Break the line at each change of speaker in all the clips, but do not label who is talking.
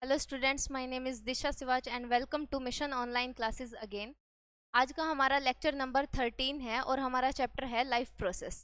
Hello students, my name is Disha Siwach and welcome to mission online classes again. आज का हमारा lecture number 13 है और हमारा चैप्टर है लाइफ प्रोसेस।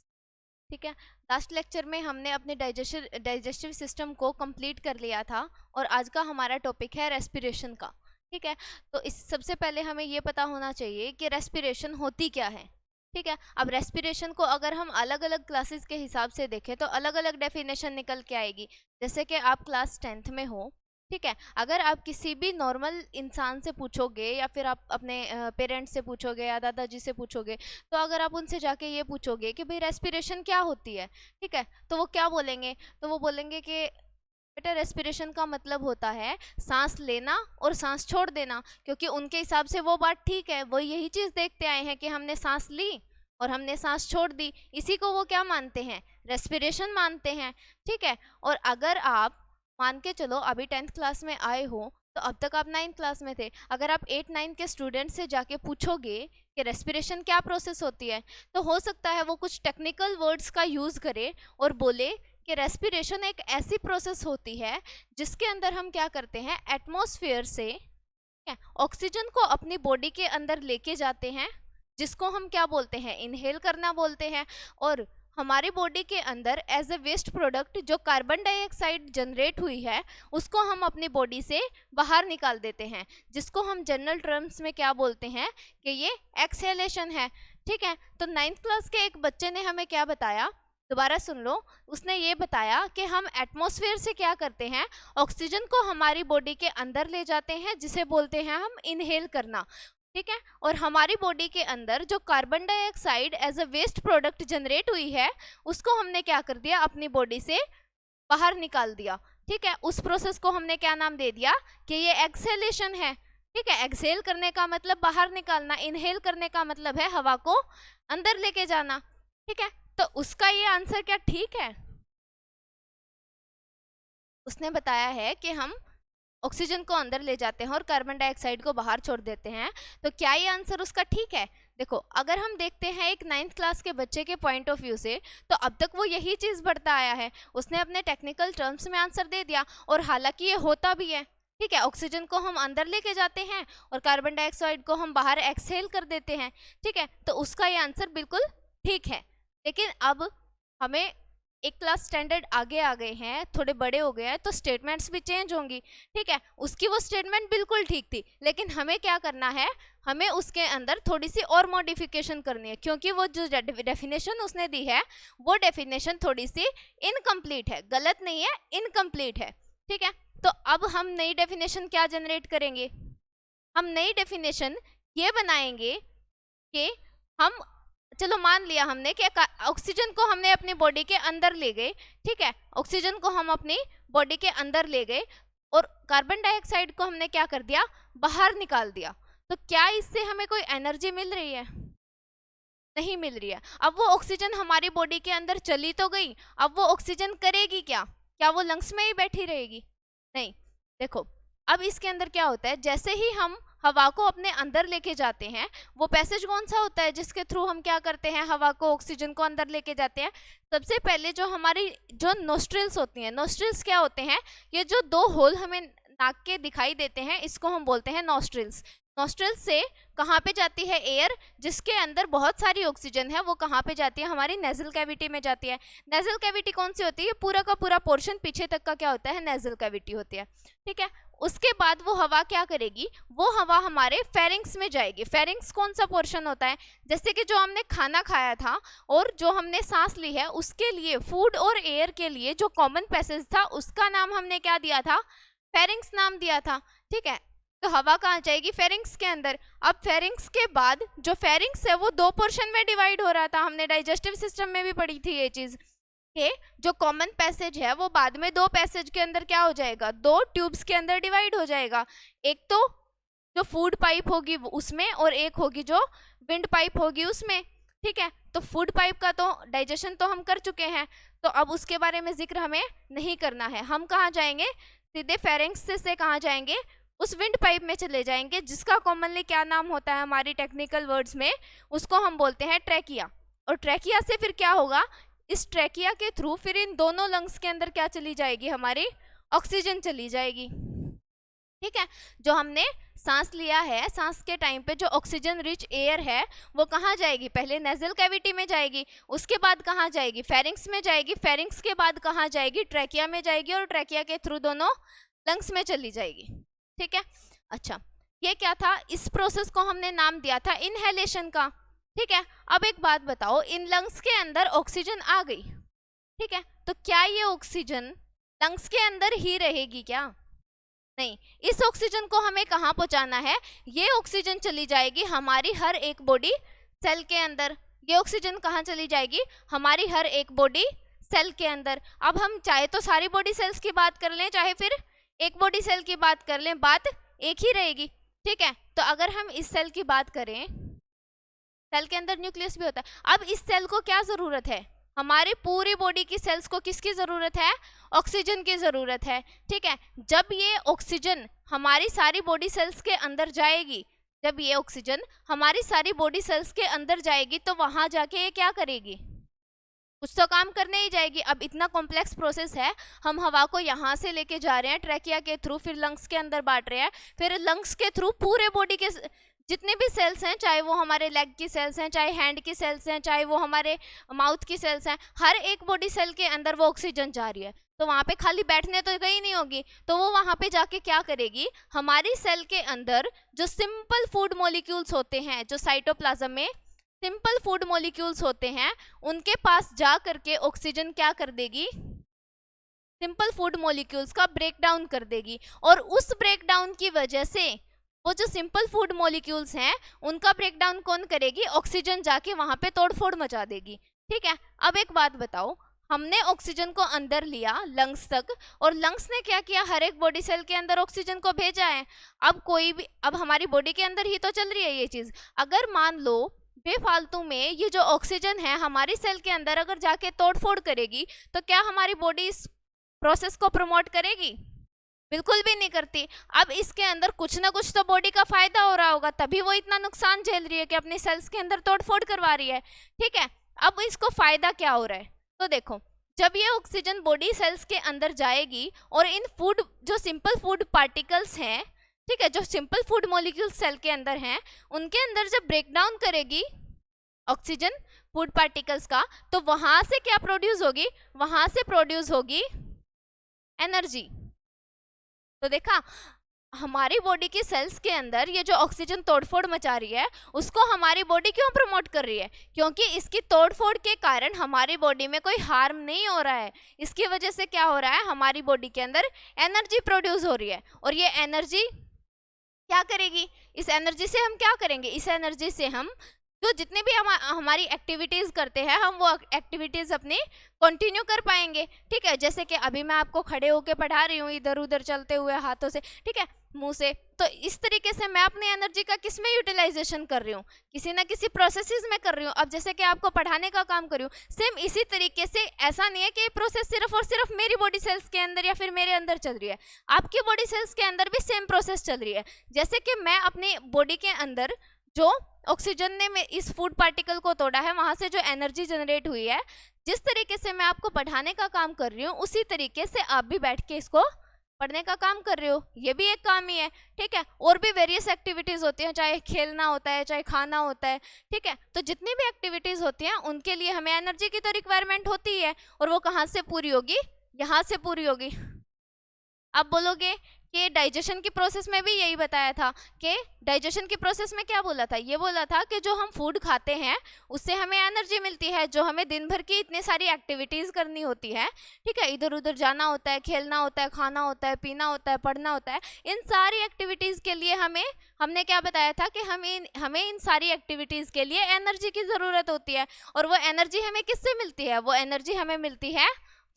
ठीक है, लास्ट लेक्चर में हमने अपने डाइजेस्टिव सिस्टम को कंप्लीट कर लिया था और आज का हमारा टॉपिक है रेस्पिरेशन का। ठीक है, तो इस सबसे पहले हमें ये पता होना चाहिए कि रेस्पिरेशन होती क्या है। ठीक है, अब रेस्पिरेशन को अगर हम अलग अलग क्लासेस के हिसाब से देखें तो अलग अलग डेफिनेशन निकल के आएगी। जैसे कि आप क्लास 10th में हो, ठीक है, अगर आप किसी भी नॉर्मल इंसान से पूछोगे या फिर आप अपने पेरेंट्स से पूछोगे या दादाजी से पूछोगे, तो अगर आप उनसे जाके ये पूछोगे कि भाई रेस्पिरेशन क्या होती है, ठीक है, तो वो क्या बोलेंगे? तो वो बोलेंगे कि बेटा रेस्पिरेशन का मतलब होता है सांस लेना और सांस छोड़ देना, क्योंकि उनके हिसाब से वो बात ठीक है। वो यही चीज़ देखते आए हैं कि हमने सांस ली और हमने सांस छोड़ दी, इसी को वो क्या मानते हैं? रेस्पिरेशन मानते हैं। ठीक है, और अगर आप मान के चलो अभी 10th क्लास में आए हो तो अब तक आप 9th क्लास में थे, अगर आप 8-9 के स्टूडेंट से जाके पूछोगे कि रेस्पिरेशन क्या प्रोसेस होती है, तो हो सकता है वो कुछ टेक्निकल वर्ड्स का यूज़ करे और बोले कि रेस्पिरेशन एक ऐसी प्रोसेस होती है जिसके अंदर हम क्या करते हैं, एटमॉस्फेयर से ऑक्सीजन को अपनी बॉडी के अंदर लेके जाते हैं, जिसको हम क्या बोलते हैं, इनहेल करना बोलते हैं। और हमारी बॉडी के अंदर एज ए वेस्ट प्रोडक्ट जो कार्बन डाइऑक्साइड जनरेट हुई है उसको हम अपनी बॉडी से बाहर निकाल देते हैं, जिसको हम जनरल टर्म्स में क्या बोलते हैं कि ये एक्सहेलेशन है। ठीक है, तो 9th क्लास के एक बच्चे ने हमें क्या बताया, दोबारा सुन लो। उसने ये बताया कि हम एटमॉस्फेयर से क्या करते हैं, ऑक्सीजन को हमारी बॉडी के अंदर ले जाते हैं, जिसे बोलते हैं हम इनहेल करना। ठीक है, और हमारी बॉडी के अंदर जो carbon dioxide as a waste product generate हुई है उसको हमने क्या कर दिया, अपनी बॉडी से बाहर निकाल दिया। ठीक है, उस प्रोसेस को हमने क्या नाम दे दिया कि ये एक्सहेलेशन है। ठीक है, एक्सहेल करने का मतलब बाहर निकालना, इनहेल करने का मतलब है हवा को अंदर लेके जाना। ठीक है, तो उसका ये आंसर क्या ठीक है? उसने बताया है कि हम ऑक्सीजन को अंदर ले जाते हैं और कार्बन डाइऑक्साइड को बाहर छोड़ देते हैं, तो क्या ये आंसर उसका ठीक है? देखो, अगर हम देखते हैं एक 9th क्लास के बच्चे के पॉइंट ऑफ व्यू से, तो अब तक वो यही चीज़ बढ़ता आया है। उसने अपने टेक्निकल टर्म्स में आंसर दे दिया और हालांकि ये होता भी है। ठीक है, ऑक्सीजन को हम अंदर लेके जाते हैं और कार्बन डाइऑक्साइड को हम बाहर एक्सहेल कर देते हैं। ठीक है, तो उसका ये आंसर बिल्कुल ठीक है। लेकिन अब हमें एक क्लास स्टैंडर्ड आगे आ गए हैं, थोड़े बड़े हो गए हैं, तो स्टेटमेंट्स भी चेंज होंगी। ठीक है, उसकी वो स्टेटमेंट बिल्कुल ठीक थी, लेकिन हमें क्या करना है, हमें उसके अंदर थोड़ी सी और मॉडिफिकेशन करनी है, क्योंकि वो जो डेफिनेशन उसने दी है वो डेफिनेशन थोड़ी सी इनकम्प्लीट है, गलत नहीं है, इनकम्प्लीट है। ठीक है, तो अब हम नई डेफिनेशन क्या जनरेट करेंगे? हम नई डेफिनेशन ये बनाएंगे कि हम, चलो मान लिया हमने कि ऑक्सीजन को हमने अपनी बॉडी के अंदर ले गए। ठीक है, ऑक्सीजन को हम अपनी बॉडी के अंदर ले गए और कार्बन डाइऑक्साइड को हमने क्या कर दिया, बाहर निकाल दिया। तो क्या इससे हमें कोई एनर्जी मिल रही है? नहीं मिल रही है। अब वो ऑक्सीजन हमारी बॉडी के अंदर चली तो गई, अब वो ऑक्सीजन करेगी क्या? क्या वो लंग्स में ही बैठी रहेगी? नहीं। देखो, अब इसके अंदर क्या होता है, जैसे ही हम हवा को अपने अंदर लेके जाते हैं, वो पैसेज कौन सा होता है जिसके थ्रू हम क्या करते हैं, हवा को, ऑक्सीजन को अंदर लेके जाते हैं? सबसे पहले जो हमारी जो नोस्ट्रिल्स होती हैं, नोस्ट्रिल्स क्या होते हैं, ये जो दो होल हमें नाक के दिखाई देते हैं, इसको हम बोलते हैं नोस्ट्रिल्स। नोस्ट्रिल्स से कहाँ पे जाती है एयर, जिसके अंदर बहुत सारी ऑक्सीजन है, वो कहाँ पे जाती है, हमारी नेजल कैविटी में जाती है। नेजल कैविटी कौन सी होती है? पूरा का पूरा पोर्शन पीछे तक का क्या होता है, नेजल कैविटी होती है। ठीक है, उसके बाद वो हवा क्या करेगी, वो हवा हमारे फेरिंग्स में जाएगी। फेरिंग्स कौन सा पोर्शन होता है? जैसे कि जो हमने खाना खाया था और जो हमने सांस ली है, उसके लिए, फूड और एयर के लिए जो कॉमन पैसेज था उसका नाम हमने क्या दिया था, फेरिंग्स नाम दिया था। ठीक है, तो हवा कहाँ जाएगी, फेरिंग्स के अंदर। अब फेरिंग्स के बाद जो फेरिंग्स है वो दो पोर्शन में डिवाइड हो रहा था, हमने डाइजेस्टिव सिस्टम में भी पढ़ी थी ये चीज, कि जो कॉमन पैसेज है वो बाद में दो पैसेज के अंदर क्या हो जाएगा, दो ट्यूब्स के अंदर डिवाइड हो जाएगा। एक तो जो फूड पाइप होगी उसमें और एक होगी जो विंड पाइप होगी उसमें। ठीक है, तो फूड पाइप का तो डाइजेशन तो हम कर चुके हैं, तो अब उसके बारे में जिक्र हमें नहीं करना है। हम कहाँ जाएंगे, सीधे फेरिंग्स से कहाँ जाएंगे, उस विंड पाइप में चले जाएंगे, जिसका कॉमनली क्या नाम होता है हमारी टेक्निकल वर्ड्स में, उसको हम बोलते हैं ट्रैकिया। और ट्रैकिया से फिर क्या होगा, इस ट्रैकिया के थ्रू फिर इन दोनों लंग्स के अंदर क्या चली जाएगी, हमारी ऑक्सीजन चली जाएगी। ठीक है। जो हमने सांस लिया है, सांस के टाइम पे जो ऑक्सीजन रिच एयर है वो कहाँ जाएगी, पहले नेजल कैविटी में जाएगी, उसके बाद कहाँ जाएगी, फेरिंग्स में जाएगी, फेरिंग्स के बाद कहाँ जाएगी, ट्रैकिया में जाएगी, और ट्रैकिया के थ्रू दोनों लंग्स में चली जाएगी। ठीक है। अच्छा, ये क्या था, इस प्रोसेस को हमने नाम दिया था इनहेलेशन का। ठीक है। अब एक बात बताओ, इन लंग्स के अंदर ऑक्सीजन आ गई, ठीक है, तो क्या ये ऑक्सीजन लंग्स के अंदर ही रहेगी क्या? नहीं, इस ऑक्सीजन को हमें कहाँ पहुंचाना है, ये ऑक्सीजन चली जाएगी हमारी हर एक बॉडी सेल के अंदर। ये ऑक्सीजन कहाँ चली जाएगी, हमारी हर एक बॉडी सेल के अंदर। अब हम चाहे तो सारी बॉडी सेल्स की बात कर लें, चाहे फिर एक बॉडी सेल की बात कर लें, बात एक ही रहेगी। ठीक है। तो अगर हम इस सेल की बात करें, सेल के अंदर न्यूक्लियस भी होता है। अब इस सेल को क्या जरूरत है, हमारी पूरी बॉडी की सेल्स को किसकी जरूरत है, ऑक्सीजन की जरूरत है। ठीक है। जब ये ऑक्सीजन हमारी सारी बॉडी सेल्स के अंदर जाएगी, जब ये ऑक्सीजन हमारी सारी बॉडी सेल्स के अंदर जाएगी, तो वहां जाके ये क्या करेगी, कुछ तो काम करने ही जाएगी। अब इतना कॉम्प्लेक्स प्रोसेस है, हम हवा को यहाँ से लेके जा रहे हैं ट्रैकिया के थ्रू, फिर लंग्स के अंदर बांट रहे हैं, फिर लंग्स के थ्रू पूरे बॉडी के जितने भी सेल्स हैं, चाहे वो हमारे लेग की सेल्स हैं, चाहे हैंड की सेल्स हैं, चाहे वो हमारे माउथ की सेल्स हैं, हर एक बॉडी सेल के अंदर वो ऑक्सीजन जा रही है। तो वहाँ पे खाली बैठने तो गई नहीं होगी, तो वो वहाँ पे जाके क्या करेगी, हमारी सेल के अंदर जो सिंपल फूड मॉलिक्यूल्स होते हैं, जो साइटोप्लाज्म में सिंपल फूड मॉलिक्यूल्स होते हैं, उनके पास जा करके ऑक्सीजन क्या कर देगी, सिंपल फूड मॉलिक्यूल्स का ब्रेकडाउन कर देगी। और उस ब्रेकडाउन की वजह से वो जो सिंपल फूड मॉलिक्यूल्स हैं उनका ब्रेकडाउन कौन करेगी, ऑक्सीजन जाके वहां पे तोड़फोड़ मचा देगी। ठीक है। अब एक बात बताओ, हमने ऑक्सीजन को अंदर लिया लंग्स तक, और लंग्स ने क्या किया, हर एक बॉडी सेल के अंदर ऑक्सीजन को भेजा है। अब कोई भी, अब हमारी बॉडी के अंदर ही तो चल रही है ये चीज। अगर मान लो बेफालतू में ये जो ऑक्सीजन है हमारी सेल के अंदर अगर जाके तोड़फोड़ करेगी, तो क्या हमारी बॉडी इस प्रोसेस को प्रमोट करेगी? बिल्कुल भी नहीं करती। अब इसके अंदर कुछ ना कुछ तो बॉडी का फायदा हो रहा होगा, तभी वो इतना नुकसान झेल रही है कि अपने सेल्स के अंदर तोड़फोड़ करवा रही है। ठीक है। अब इसको फायदा क्या हो रहा है, तो देखो, जब ये ऑक्सीजन बॉडी सेल्स के अंदर जाएगी और इन फूड जो सिंपल फूड पार्टिकल्स हैं, ठीक है, जो सिंपल फूड मॉलिक्यूल्स सेल के अंदर हैं, उनके अंदर जब ब्रेकडाउन करेगी ऑक्सीजन फूड पार्टिकल्स का, तो वहां से क्या प्रोड्यूस होगी, वहां से प्रोड्यूस होगी एनर्जी। तो देखा, हमारी बॉडी की सेल्स के अंदर ये जो ऑक्सीजन तोड़फोड़ मचा रही है, उसको हमारी बॉडी क्यों प्रमोट कर रही है, क्योंकि इसकी तोड़फोड़ के कारण हमारी बॉडी में कोई हार्म नहीं हो रहा है। इसकी वजह से क्या हो रहा है, हमारी बॉडी के अंदर एनर्जी प्रोड्यूस हो रही है। और ये एनर्जी क्या करेगी, इस एनर्जी से हम क्या करेंगे, इस एनर्जी से हम तो जितने भी हमारी एक्टिविटीज़ करते हैं, हम वो एक्टिविटीज़ अपनी कंटिन्यू कर पाएंगे। ठीक है। जैसे कि अभी मैं आपको खड़े होकर पढ़ा रही हूँ, इधर उधर चलते हुए हाथों से, ठीक है, मुंह से, तो इस तरीके से मैं अपनी एनर्जी का किस में यूटिलाइजेशन कर रही हूँ, किसी ना किसी प्रोसेसेस में कर रही हूँ। अब जैसे कि आपको पढ़ाने का काम कर रही हूँ, सेम इसी तरीके से, ऐसा नहीं है कि प्रोसेस सिर्फ और सिर्फ मेरी बॉडी सेल्स के अंदर या फिर मेरे अंदर चल रही है, आपकी बॉडी सेल्स के अंदर भी सेम प्रोसेस चल रही है। जैसे कि मैं अपनी बॉडी के अंदर जो ऑक्सीजन ने इस फूड पार्टिकल को तोड़ा है, वहां से जो एनर्जी जनरेट हुई है, जिस तरीके से मैं आपको पढ़ाने का काम कर रही हूँ, उसी तरीके से आप भी बैठ के इसको पढ़ने का काम कर रहे हो, ये भी एक काम ही है। ठीक है। और भी वेरियस एक्टिविटीज होती हैं, चाहे खेलना होता है, चाहे खाना होता है। ठीक है। तो जितनी भी एक्टिविटीज होती हैं उनके लिए हमें एनर्जी की तो रिक्वायरमेंट होती है, और वो कहाँ से पूरी होगी, यहाँ से पूरी होगी। आप बोलोगे कि डाइजेशन की प्रोसेस में भी यही बताया था कि डाइजेशन की प्रोसेस में क्या बोला था, ये बोला था कि जो हम फूड खाते हैं उससे हमें एनर्जी मिलती है, जो हमें दिन भर की इतनी सारी एक्टिविटीज़ करनी होती है। ठीक है। इधर उधर जाना होता है, खेलना होता है, खाना होता है, पीना होता है, पढ़ना होता है, इन सारी एक्टिविटीज़ के लिए हमने क्या बताया था कि हमें इन सारी एक्टिविटीज़ के लिए एनर्जी की ज़रूरत होती है। और वो एनर्जी हमें किससे मिलती है, वो एनर्जी हमें मिलती है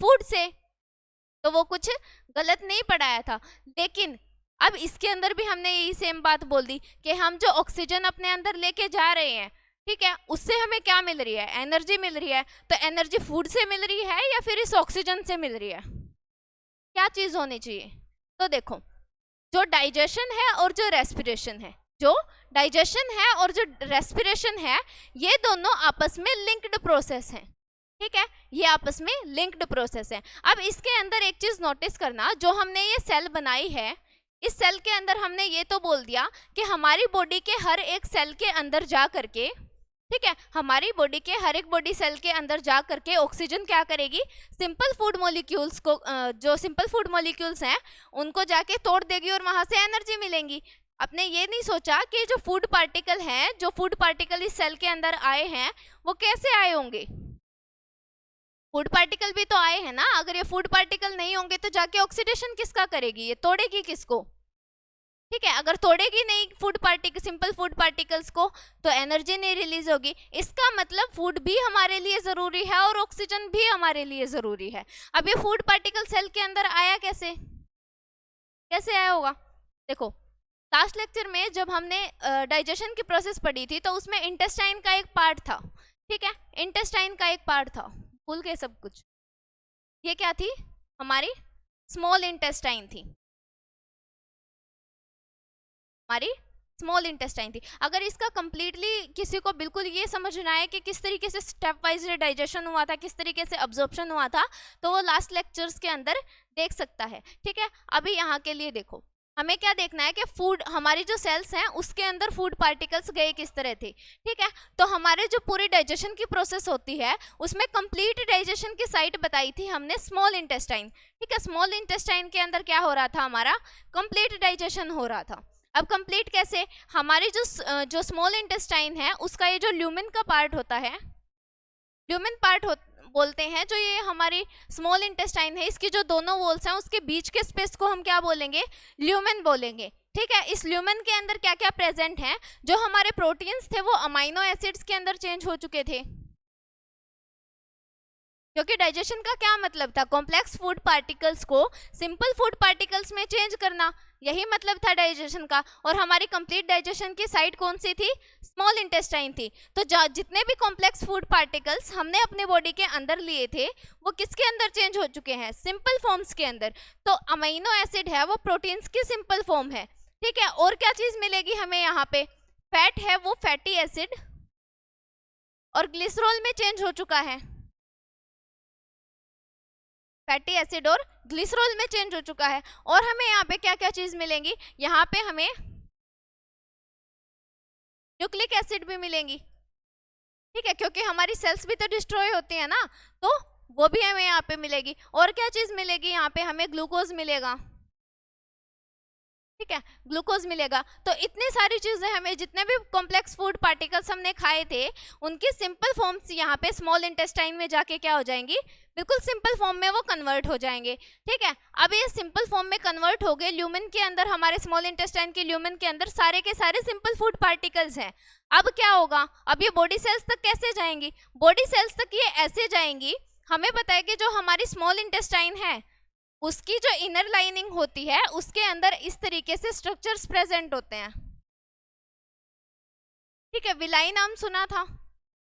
फूड से। तो वो कुछ गलत नहीं पढ़ाया था, लेकिन अब इसके अंदर भी हमने यही सेम बात बोल दी कि हम जो ऑक्सीजन अपने अंदर लेके जा रहे हैं, ठीक है, उससे हमें क्या मिल रही है, एनर्जी मिल रही है। तो एनर्जी फूड से मिल रही है या फिर इस ऑक्सीजन से मिल रही है, क्या चीज होनी चाहिए? तो देखो, जो डाइजेशन है और जो रेस्पिरेशन है, जो डाइजेशन है और जो रेस्पिरेशन है, ये दोनों आपस में लिंक्ड प्रोसेस हैं। ठीक है। ये आपस में लिंक्ड प्रोसेस है। अब इसके अंदर एक चीज नोटिस करना, जो हमने ये सेल बनाई है, इस सेल के अंदर हमने ये तो बोल दिया कि हमारी बॉडी के हर एक सेल के अंदर जा करके, ठीक है, हमारी बॉडी के हर एक बॉडी सेल के अंदर जा करके ऑक्सीजन क्या करेगी, सिंपल फूड मॉलिक्यूल्स को, जो सिंपल फूड मॉलिक्यूल्स हैं उनको जाके तोड़ देगी और वहां से एनर्जी मिलेगी। आपने ये नहीं सोचा कि जो फूड पार्टिकल हैं, जो फूड पार्टिकल इस सेल के अंदर आए हैं वो कैसे आए होंगे? फूड पार्टिकल भी तो आए हैं ना। अगर ये फूड पार्टिकल नहीं होंगे तो जाके ऑक्सीडेशन किसका करेगी, ये तोड़ेगी किसको? ठीक है, अगर तोड़ेगी नहीं food particle, simple food particles को, तो एनर्जी नहीं रिलीज होगी। इसका मतलब फूड भी हमारे लिए जरूरी है और ऑक्सीजन भी हमारे लिए जरूरी है। अब ये फूड पार्टिकल सेल के अंदर आया कैसे, कैसे आया होगा? देखो, लास्ट लेक्चर में जब हमने डाइजेशन की प्रोसेस पढ़ी थी तो उसमें इंटेस्टाइन का एक पार्ट था, ठीक है, इंटेस्टाइन का एक पार्ट था, भूल गए सब कुछ। ये क्या थी? हमारी स्मॉल इंटेस्टाइन थी, हमारी स्मॉल इंटेस्टाइन थी। अगर इसका कंप्लीटली किसी को बिल्कुल ये समझना है कि किस तरीके से स्टेप वाइज डाइजेशन हुआ था, किस तरीके से अब्जॉर्प्शन हुआ था, तो वो लास्ट लेक्चर्स के अंदर देख सकता है, ठीक है। अभी यहाँ के लिए देखो, हमें क्या देखना है कि फूड, हमारी जो सेल्स हैं उसके अंदर फूड पार्टिकल्स गए किस तरह थे, ठीक है। तो हमारे जो पूरी डाइजेशन की प्रोसेस होती है उसमें कंप्लीट डाइजेशन की साइट बताई थी हमने स्मॉल इंटेस्टाइन, ठीक है। स्मॉल इंटेस्टाइन के अंदर क्या हो रहा था, हमारा कंप्लीट डाइजेशन हो रहा था। अब कंप्लीट कैसे? हमारी जो स्मॉल इंटेस्टाइन है उसका ये जो ल्यूमेन का पार्ट होता है, ल्यूमेन पार्ट बोलते हैं, जो ये हमारी स्मॉल इंटेस्टाइन है इसकी जो दोनों वॉल्स हैं उसके बीच के स्पेस को हम क्या बोलेंगे, ल्यूमेन बोलेंगे, ठीक है। इस ल्यूमेन के अंदर क्या क्या प्रेजेंट है? जो हमारे प्रोटीन्स थे वो अमाइनो एसिड्स के अंदर चेंज हो चुके थे, क्योंकि डाइजेशन का क्या मतलब था, कॉम्प्लेक्स फूड पार्टिकल्स को सिंपल फूड पार्टिकल्स में चेंज करना, यही मतलब था डाइजेशन का। और हमारी कंप्लीट डाइजेशन की साइट कौन सी थी? स्मॉल इंटेस्टाइन थी। तो जितने भी कॉम्प्लेक्स फूड पार्टिकल्स हमने अपने बॉडी के अंदर लिए थे वो किसके अंदर चेंज हो चुके हैं? सिंपल फॉर्म्स के अंदर। तो अमीनो एसिड है वो प्रोटीन्स की सिंपल फॉर्म है, ठीक है। और क्या चीज मिलेगी हमें यहाँ पे? फैट है वो फैटी एसिड और ग्लिसरॉल में चेंज हो चुका है, फैटी एसिड और ग्लिसरॉल में चेंज हो चुका है। और हमें यहाँ पे क्या क्या चीज मिलेंगी? यहाँ पे हमें न्यूक्लिक एसिड भी मिलेंगी, ठीक है, क्योंकि हमारी सेल्स भी तो डिस्ट्रॉय होती है ना, तो वो भी हमें यहाँ पे मिलेगी। और क्या चीज मिलेगी? यहाँ पे हमें ग्लूकोज मिलेगा, ठीक है, ग्लूकोज मिलेगा। तो इतनी सारी चीजें हमें, जितने भी कॉम्प्लेक्स फूड पार्टिकल्स हमने खाए थे उनकी सिंपल फॉर्म्स यहाँ पे स्मॉल इंटेस्टाइन में जाके क्या हो जाएंगी? बिल्कुल सिंपल फॉर्म में वो कन्वर्ट हो जाएंगे, ठीक है। अब ये सिंपल फॉर्म में कन्वर्ट हो गए, ल्यूमेन के अंदर, हमारे स्मॉल इंटेस्टाइन के ल्यूमेन के अंदर सारे के सारे सिंपल फूड पार्टिकल्स हैं। अब क्या होगा? अब ये बॉडी सेल्स तक कैसे जाएंगी? बॉडी सेल्स तक ये ऐसे जाएंगी, हमें पता है कि जो हमारी स्मॉल इंटेस्टाइन है उसकी जो इनर लाइनिंग होती है उसके अंदर इस तरीके से स्ट्रक्चर्स प्रेजेंट होते हैं, ठीक है। विलाई नाम सुना था?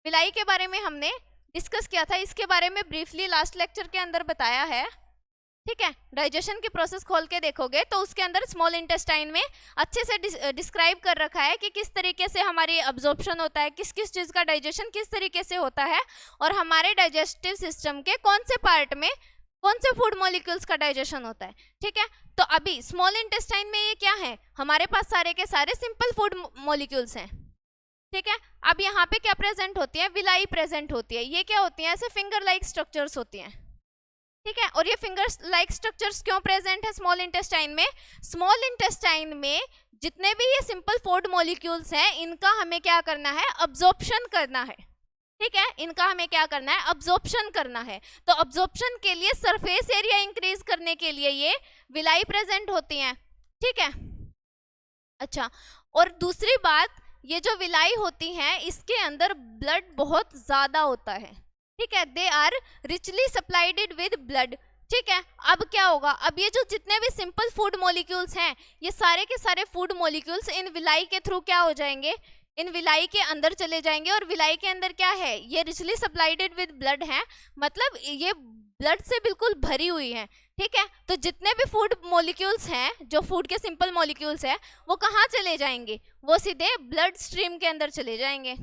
विलाई के बारे में हमने डिस्कस किया था, इसके बारे में ब्रीफली लास्ट लेक्चर के अंदर बताया है, ठीक है। डाइजेशन की प्रोसेस खोल के देखोगे तो उसके अंदर स्मॉल इंटेस्टाइन में अच्छे से डिस्क्राइब कर रखा है कि किस तरीके से हमारी अब्जॉर्प्शन होता है, किस किस चीज़ का डाइजेशन किस तरीके से होता है, और हमारे डाइजेस्टिव सिस्टम के कौन से पार्ट में कौन से फूड मॉलिक्यूल्स का डाइजेशन होता है, ठीक है। तो अभी स्मॉल इंटेस्टाइन में ये क्या है? हमारे पास सारे के सारे सिंपल फूड मॉलिक्यूल्स हैं, ठीक है। अब यहाँ पे क्या प्रेजेंट होती है? विलाई प्रेजेंट होती है। ये क्या होती है? ऐसे फिंगर लाइक स्ट्रक्चर्स होती हैं, ठीक है। और ये फिंगर लाइक स्ट्रक्चर्स क्यों प्रेजेंट है स्मॉल इंटेस्टाइन में? स्मॉल इंटेस्टाइन में जितने भी ये सिंपल फूड मॉलिक्यूल्स हैं इनका हमें क्या करना है? अब्जॉर्प्शन करना है, ठीक है। इनका हमें क्या करना है? अब्जॉर्प्शन करना है। तो अब्जॉर्प्शन के लिए सरफेस एरिया इंक्रीज करने के लिए ये विलाई प्रेजेंट होती हैं, ठीक है। अच्छा, और दूसरी बात, ये जो विलाई होती हैं इसके अंदर ब्लड बहुत ज्यादा होता है, ठीक है। They are richly supplied with blood, ठीक है। अब क्या होगा? अब ये जो जितने भी सिंपल फूड मॉलिक्यूल्स हैं ये सारे के सारे फूड मॉलिक्यूल्स इन विलाई के थ्रू क्या हो जाएंगे? इन विलाई के अंदर चले जाएंगे। और विलाई के अंदर क्या है? ये रिचली सप्लाइडेड विद ब्लड है, मतलब ये ब्लड से बिल्कुल भरी हुई है, ठीक है। तो जितने भी फूड मॉलिक्यूल्स हैं, जो फूड के सिंपल मॉलिक्यूल्स हैं, वो कहाँ चले जाएंगे? वो सीधे ब्लड स्ट्रीम के अंदर चले जाएंगे।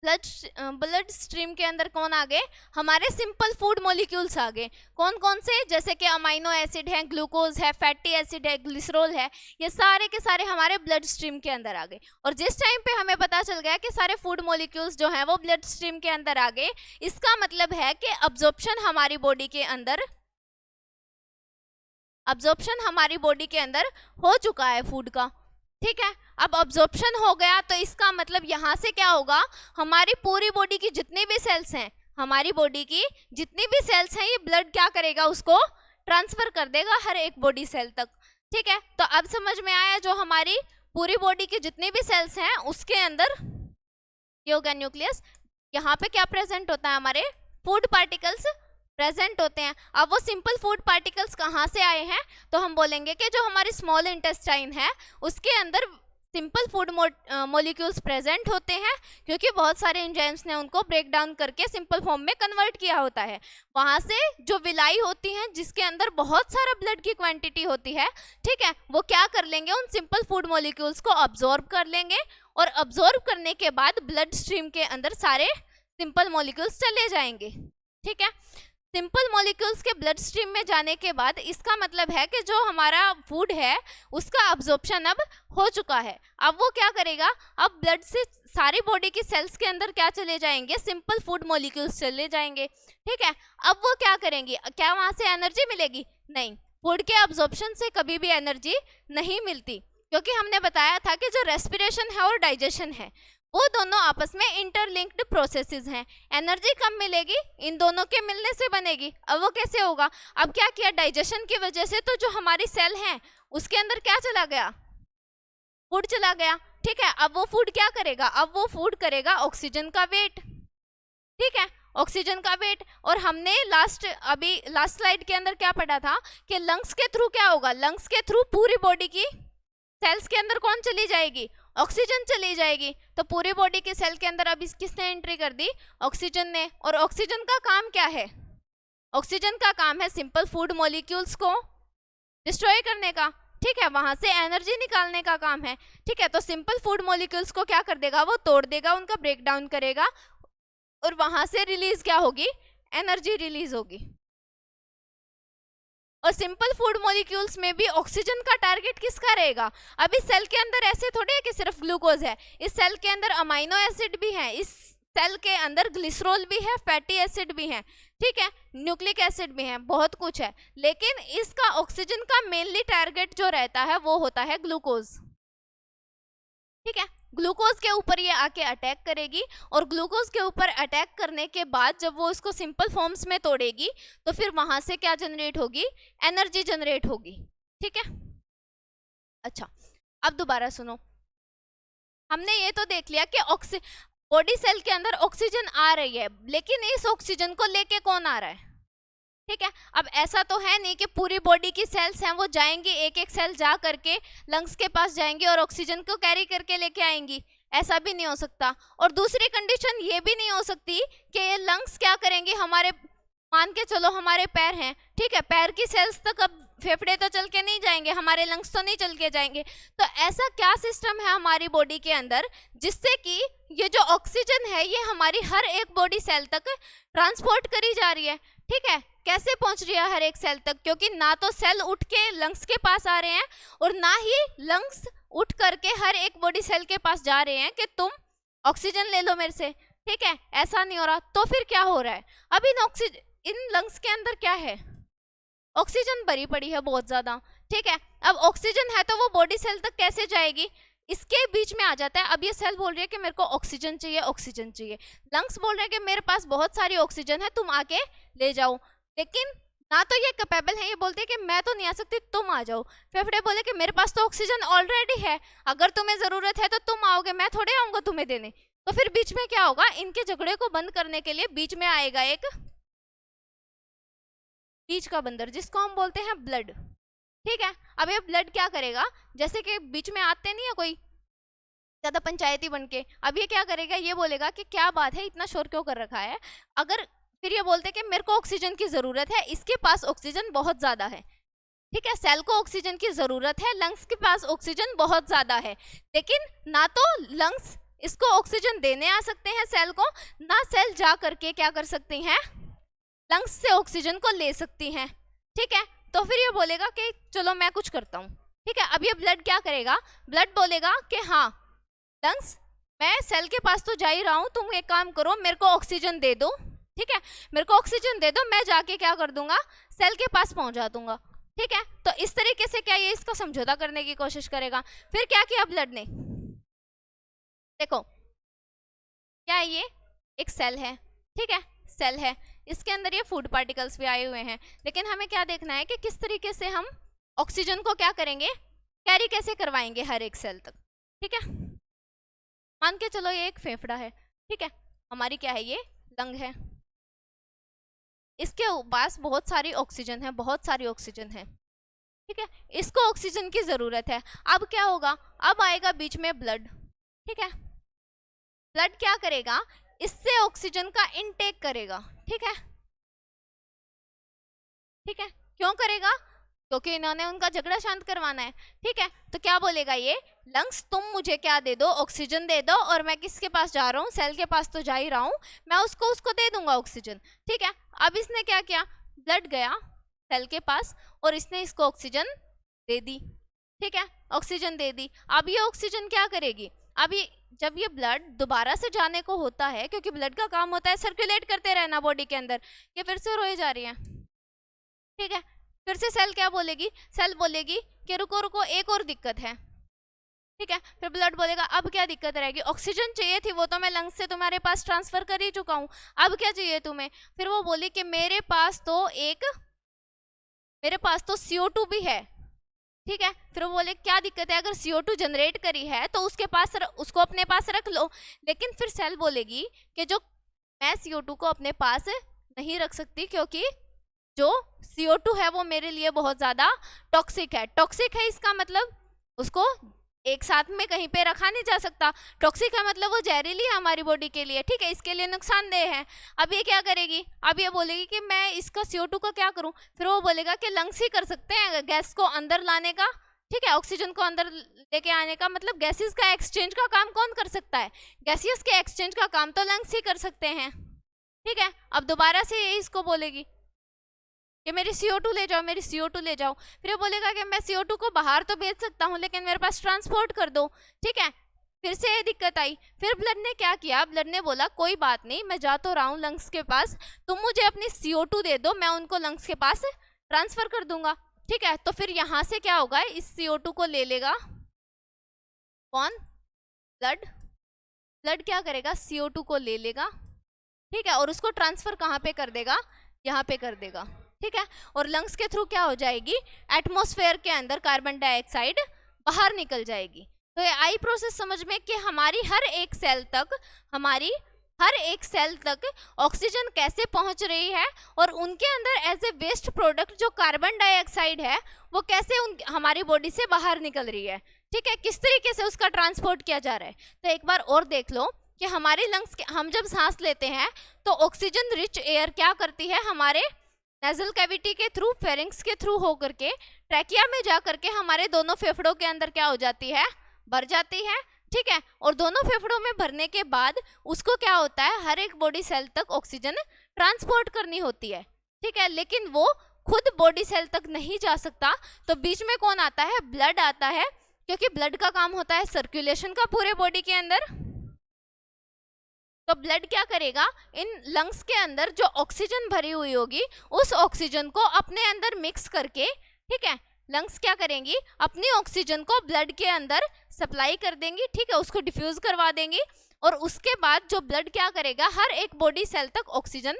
ब्लड स्ट्रीम के अंदर कौन आ गए, हमारे सिंपल फूड मॉलिक्यूल्स आ गए। कौन कौन से, जैसे कि अमाइनो एसिड है, ग्लूकोज है, फैटी एसिड है, ग्लिसरॉल है, ये सारे के सारे हमारे ब्लड स्ट्रीम के अंदर आ गए। और जिस टाइम पे हमें पता चल गया कि सारे फूड मॉलिक्यूल्स जो हैं वो ब्लड स्ट्रीम के अंदर आ गए, इसका मतलब है कि अब्जॉर्प्शन हमारी बॉडी के अंदर हो चुका है फूड का। ठीक है, अब अब्जॉर्प्शन हो गया तो इसका मतलब यहाँ से क्या होगा, हमारी पूरी बॉडी की जितनी भी सेल्स हैं, ये ब्लड क्या करेगा, उसको ट्रांसफर कर देगा हर एक बॉडी सेल तक। ठीक है, तो अब समझ में आया, जो हमारी पूरी बॉडी की जितनी भी सेल्स हैं उसके अंदर ये हो गया न्यूक्लियस, यहाँ पे क्या प्रेजेंट होता है, हमारे फूड पार्टिकल्स प्रेजेंट होते हैं। अब वो सिंपल फूड पार्टिकल्स कहाँ से आए हैं, तो हम बोलेंगे कि जो हमारी स्मॉल इंटेस्टाइन है उसके अंदर सिंपल फूड मॉलिक्यूल्स प्रेजेंट होते हैं, क्योंकि बहुत सारे एंजाइम्स ने उनको ब्रेक डाउन करके सिंपल फॉर्म में कन्वर्ट किया होता है। वहाँ से जो विलाई होती हैं जिसके अंदर बहुत सारा ब्लड की क्वांटिटी होती है, ठीक है, वो क्या कर लेंगे, उन सिंपल फूड मॉलिक्यूल्स को अब्जॉर्ब कर लेंगे, और अब्जॉर्ब करने के बाद ब्लड स्ट्रीम के अंदर सारे सिंपल मॉलिक्यूल्स चले जाएंगे। ठीक है, सिंपल मॉलिक्यूल्स के ब्लड स्ट्रीम में जाने के बाद इसका मतलब है कि जो हमारा फूड है उसका अब्जॉर्प्शन अब हो चुका है। अब वो क्या करेगा, अब ब्लड से सारी बॉडी की सेल्स के अंदर क्या चले जाएंगे, सिंपल फूड मॉलिक्यूल्स चले जाएंगे। ठीक है, अब वो क्या करेंगे, क्या वहाँ से एनर्जी मिलेगी, नहीं, फूड के अब्जॉर्प्शन से कभी भी एनर्जी नहीं मिलती, क्योंकि हमने बताया था कि जो रेस्पिरेशन है और डाइजेशन है वो दोनों आपस में इंटरलिंक्ड प्रोसेसेस हैं। एनर्जी कब मिलेगी, इन दोनों के मिलने से बनेगी। अब वो कैसे होगा, अब क्या किया, डाइजेशन की वजह से तो जो हमारी सेल हैं उसके अंदर क्या चला गया, फूड चला गया। ठीक है, अब वो फूड क्या करेगा, अब वो फूड करेगा ऑक्सीजन का वेट। ठीक है, ऑक्सीजन का वेट। और हमने लास्ट स्लाइड के अंदर क्या पढ़ा था कि लंग्स के थ्रू क्या होगा, लंग्स के थ्रू पूरी बॉडी की सेल्स के अंदर कौन चली जाएगी, ऑक्सीजन चली जाएगी। तो पूरी बॉडी के सेल के अंदर अभी किसने एंट्री कर दी, ऑक्सीजन ने। और ऑक्सीजन का काम क्या है, ऑक्सीजन का काम है सिंपल फूड मॉलिक्यूल्स को डिस्ट्रॉय करने का। ठीक है, वहां से एनर्जी निकालने का काम है। ठीक है, तो सिंपल फूड मॉलिक्यूल्स को क्या कर देगा, वो तोड़ देगा, उनका ब्रेक डाउन करेगा, और वहां से रिलीज क्या होगी, एनर्जी रिलीज होगी। और सिंपल फूड मॉलिक्यूल्स में भी ऑक्सीजन का टारगेट किसका रहेगा, अभी सेल के अंदर ऐसे थोड़ी है कि सिर्फ ग्लूकोज है, इस सेल के अंदर अमाइनो एसिड भी है, इस सेल के अंदर ग्लिसरॉल भी है, फैटी एसिड भी है, ठीक है, न्यूक्लिक एसिड भी है, बहुत कुछ है, लेकिन इसका ऑक्सीजन का मेनली टारगेट जो रहता है वो होता है ग्लूकोज। ठीक है, ग्लूकोज के ऊपर ये आके अटैक करेगी, और ग्लूकोज के ऊपर अटैक करने के बाद जब वो इसको सिंपल फॉर्म्स में तोड़ेगी तो फिर वहां से क्या जनरेट होगी, एनर्जी जनरेट होगी। ठीक है, अच्छा, अब दोबारा सुनो, हमने ये तो देख लिया कि बॉडी सेल के अंदर ऑक्सीजन आ रही है, लेकिन इस ऑक्सीजन को लेके कौन आ रहा है। ठीक है, अब ऐसा तो है नहीं कि पूरी बॉडी की सेल्स हैं वो जाएंगी, एक एक सेल जा करके लंग्स के पास जाएंगी और ऑक्सीजन को कैरी करके लेके आएंगी, ऐसा भी नहीं हो सकता। और दूसरी कंडीशन ये भी नहीं हो सकती कि ये लंग्स क्या करेंगे, हमारे मान के चलो हमारे पैर हैं, ठीक है, पैर की सेल्स तक अब फेफड़े तो चल के नहीं जाएंगे, हमारे लंग्स तो नहीं चल के जाएंगे। तो ऐसा क्या सिस्टम है हमारी बॉडी के अंदर जिससे कि ये जो ऑक्सीजन है ये हमारी हर एक बॉडी सेल तक ट्रांसपोर्ट करी जा रही है। ठीक है, कैसे पहुंच रही है हर एक सेल तक, क्योंकि ना तो सेल उठ के लंग्स के पास आ रहे हैं और ना ही लंग्स उठ करके हर एक बॉडी सेल के पास जा रहे हैं कि तुम ऑक्सीजन ले लो मेरे से। ठीक है, ऐसा नहीं हो रहा। तो फिर क्या हो रहा है, अब इन लंग्स के अंदर क्या है, ऑक्सीजन भरी पड़ी है बहुत ज्यादा। ठीक है, अब ऑक्सीजन है तो वो बॉडी सेल तक कैसे जाएगी, इसके बीच में आ जाता है। अब ये सेल बोल रही है कि मेरे को ऑक्सीजन चाहिए, ऑक्सीजन चाहिए, लंग्स बोल रहे हैं कि मेरे पास बहुत सारी ऑक्सीजन है, तुम आके ले जाओ, लेकिन ना तो ये कैपेबल है, ये बोलते हैं कि मैं तो नहीं आ सकती, तुम आ जाओ। फेफड़े बोले कि मेरे पास तो ऑक्सीजन ऑलरेडी है, अगर तुम्हें जरूरत है तो तुम आओगे, मैं थोड़े आऊंगा तुम्हें देने। तो फिर बीच में क्या होगा, इनके झगड़े को बंद करने के लिए बीच में आएगा एक बीच का बंदर, जिसको हम बोलते हैं ब्लड। ठीक है, अब ये ब्लड क्या करेगा, जैसे कि बीच में आते नहीं है कोई ज्यादा पंचायती बन के, अब ये क्या करेगा, ये बोलेगा कि क्या बात है, इतना शोर क्यों कर रखा है। अगर फिर ये बोलते कि मेरे को ऑक्सीजन की जरूरत है, इसके पास ऑक्सीजन बहुत ज्यादा है। ठीक है, सेल को ऑक्सीजन की जरूरत है, लंग्स के पास ऑक्सीजन बहुत ज्यादा है, लेकिन ना तो लंग्स इसको ऑक्सीजन देने आ सकते हैं सेल को, ना सेल जा करके क्या कर सकती हैं, लंग्स से ऑक्सीजन को ले सकती हैं। ठीक है, तो फिर ये बोलेगा कि चलो मैं कुछ करता हूँ। ठीक है, अब ये ब्लड क्या करेगा, ब्लड बोलेगा कि हाँ लंग्स मैं सेल के पास तो जा ही रहा हूँ, तुम एक काम करो मेरे को ऑक्सीजन दे दो। ठीक है, मेरे को ऑक्सीजन दे दो, मैं जाके क्या कर दूंगा, सेल के पास पहुंचा दूंगा। ठीक है, तो इस तरीके से क्या ये इसका समझौता करने की कोशिश करेगा। फिर क्या किया ब्लड ने, देखो क्या ये एक सेल है, ठीक है सेल है, इसके अंदर ये फूड पार्टिकल्स भी आए हुए हैं, लेकिन हमें क्या देखना है कि किस तरीके से हम ऑक्सीजन को क्या करेंगे, कैरी कैसे करवाएंगे हर एक सेल तक। ठीक है, मान के चलो ये एक फेफड़ा है, ठीक है, हमारी क्या है ये लंग है, इसके पास बहुत सारी ऑक्सीजन है, बहुत सारी ऑक्सीजन है। ठीक है, इसको ऑक्सीजन की जरूरत है। अब क्या होगा, अब आएगा बीच में ब्लड। ठीक है, ब्लड क्या करेगा, इससे ऑक्सीजन का इनटेक करेगा। ठीक है, ठीक है, क्यों करेगा, क्योंकि इन्होंने उनका झगड़ा शांत करवाना है। ठीक है, तो क्या बोलेगा ये, लंग्स तुम मुझे क्या दे दो, ऑक्सीजन दे दो, और मैं किसके पास जा रहा हूँ, सेल के पास तो जा ही रहा हूँ, मैं उसको दे दूंगा ऑक्सीजन। ठीक है, अब इसने क्या किया, ब्लड गया सेल के पास और इसने इसको ऑक्सीजन दे दी। ठीक है, ऑक्सीजन दे दी। अब ये ऑक्सीजन क्या करेगी, अभी जब ये ब्लड दोबारा से जाने को होता है, क्योंकि ब्लड का काम होता है सर्कुलेट करते रहना बॉडी के अंदर, ये फिर से रोए जा रही है। ठीक है, फिर से सेल क्या बोलेगी, सेल बोलेगी कि रुको रुको एक और दिक्कत है। ठीक है, फिर ब्लड बोलेगा अब क्या दिक्कत रहेगी, ऑक्सीजन चाहिए थी वो तो मैं लंग्स से तुम्हारे पास ट्रांसफर कर ही चुका हूँ, अब क्या चाहिए तुम्हें। फिर वो बोली कि मेरे पास तो CO2 भी है। ठीक है, फिर वो बोले क्या दिक्कत है, अगर CO2 जनरेट करी है तो उसको अपने पास रख लो। लेकिन फिर सेल बोलेगी कि जो मैं CO2 को अपने पास नहीं रख सकती, क्योंकि जो CO2 है वो मेरे लिए बहुत ज़्यादा टॉक्सिक है। टॉक्सिक है इसका मतलब उसको एक साथ में कहीं पे रखा नहीं जा सकता, टॉक्सिक है मतलब वो जहरीली है हमारी बॉडी के लिए। ठीक है, इसके लिए नुकसानदेह है। अब ये क्या करेगी, अब ये बोलेगी कि मैं इसका CO2 का क्या करूं। फिर वो बोलेगा कि लंग्स ही कर सकते हैं गैस को अंदर लाने का। ठीक है, ऑक्सीजन को अंदर लेके आने का, मतलब गैसेस का एक्सचेंज का काम कौन कर सकता है, गैसियस के एक्सचेंज का काम तो लंग्स ही कर सकते हैं। ठीक है, अब दोबारा से ये इसको बोलेगी कि मेरी CO2 ले जाओ, मेरी CO2 ले जाओ। फिर बोलेगा कि मैं CO2 को बाहर तो भेज सकता हूँ लेकिन मेरे पास ट्रांसपोर्ट कर दो। ठीक है, फिर से ये दिक्कत आई। फिर ब्लड ने क्या किया, ब्लड ने बोला कोई बात नहीं, मैं जा तो रहा हूँ लंग्स के पास, तुम मुझे अपनी CO2 दे दो, मैं उनको लंग्स के पास ट्रांसफर कर दूंगा। ठीक है, तो फिर यहाँ से क्या होगा, इस CO2 को ले लेगा कौन, ब्लड। ब्लड क्या करेगा, CO2 को ले लेगा। ठीक है, और उसको ट्रांसफर कहाँ पे कर देगा, यहाँ पे कर देगा। ठीक है, और लंग्स के थ्रू क्या हो जाएगी, एटमॉस्फेयर के अंदर कार्बन डाइऑक्साइड बाहर निकल जाएगी। तो ये आई प्रोसेस समझ में कि हमारी हर एक सेल तक ऑक्सीजन कैसे पहुंच रही है, और उनके अंदर एज ए वेस्ट प्रोडक्ट जो कार्बन डाइऑक्साइड है वो कैसे हमारी बॉडी से बाहर निकल रही है। ठीक है, किस तरीके से उसका ट्रांसपोर्ट किया जा रहा है। तो एक बार और देख लो कि हमारे लंग्स के, हम जब सांस लेते हैं तो ऑक्सीजन रिच एयर क्या करती है, हमारे नेजल कैविटी के थ्रू, फेरिंग्स के थ्रू होकर के ट्रैकिया में जा करके हमारे दोनों फेफड़ों के अंदर क्या हो जाती है, भर जाती है। ठीक है, और दोनों फेफड़ों में भरने के बाद उसको क्या होता है, हर एक बॉडी सेल तक ऑक्सीजन ट्रांसपोर्ट करनी होती है। ठीक है, लेकिन वो खुद बॉडी सेल तक नहीं जा सकता, तो बीच में कौन आता है, ब्लड आता है, क्योंकि ब्लड का काम होता है सर्कुलेशन का पूरे बॉडी के अंदर। तो ब्लड क्या करेगा, इन लंग्स के अंदर जो ऑक्सीजन भरी हुई होगी उस ऑक्सीजन को अपने अंदर मिक्स करके, ठीक है, लंग्स क्या करेंगी, अपनी ऑक्सीजन को ब्लड के अंदर सप्लाई कर देंगी। ठीक है, उसको डिफ्यूज करवा देंगी, और उसके बाद जो ब्लड क्या करेगा, हर एक बॉडी सेल तक ऑक्सीजन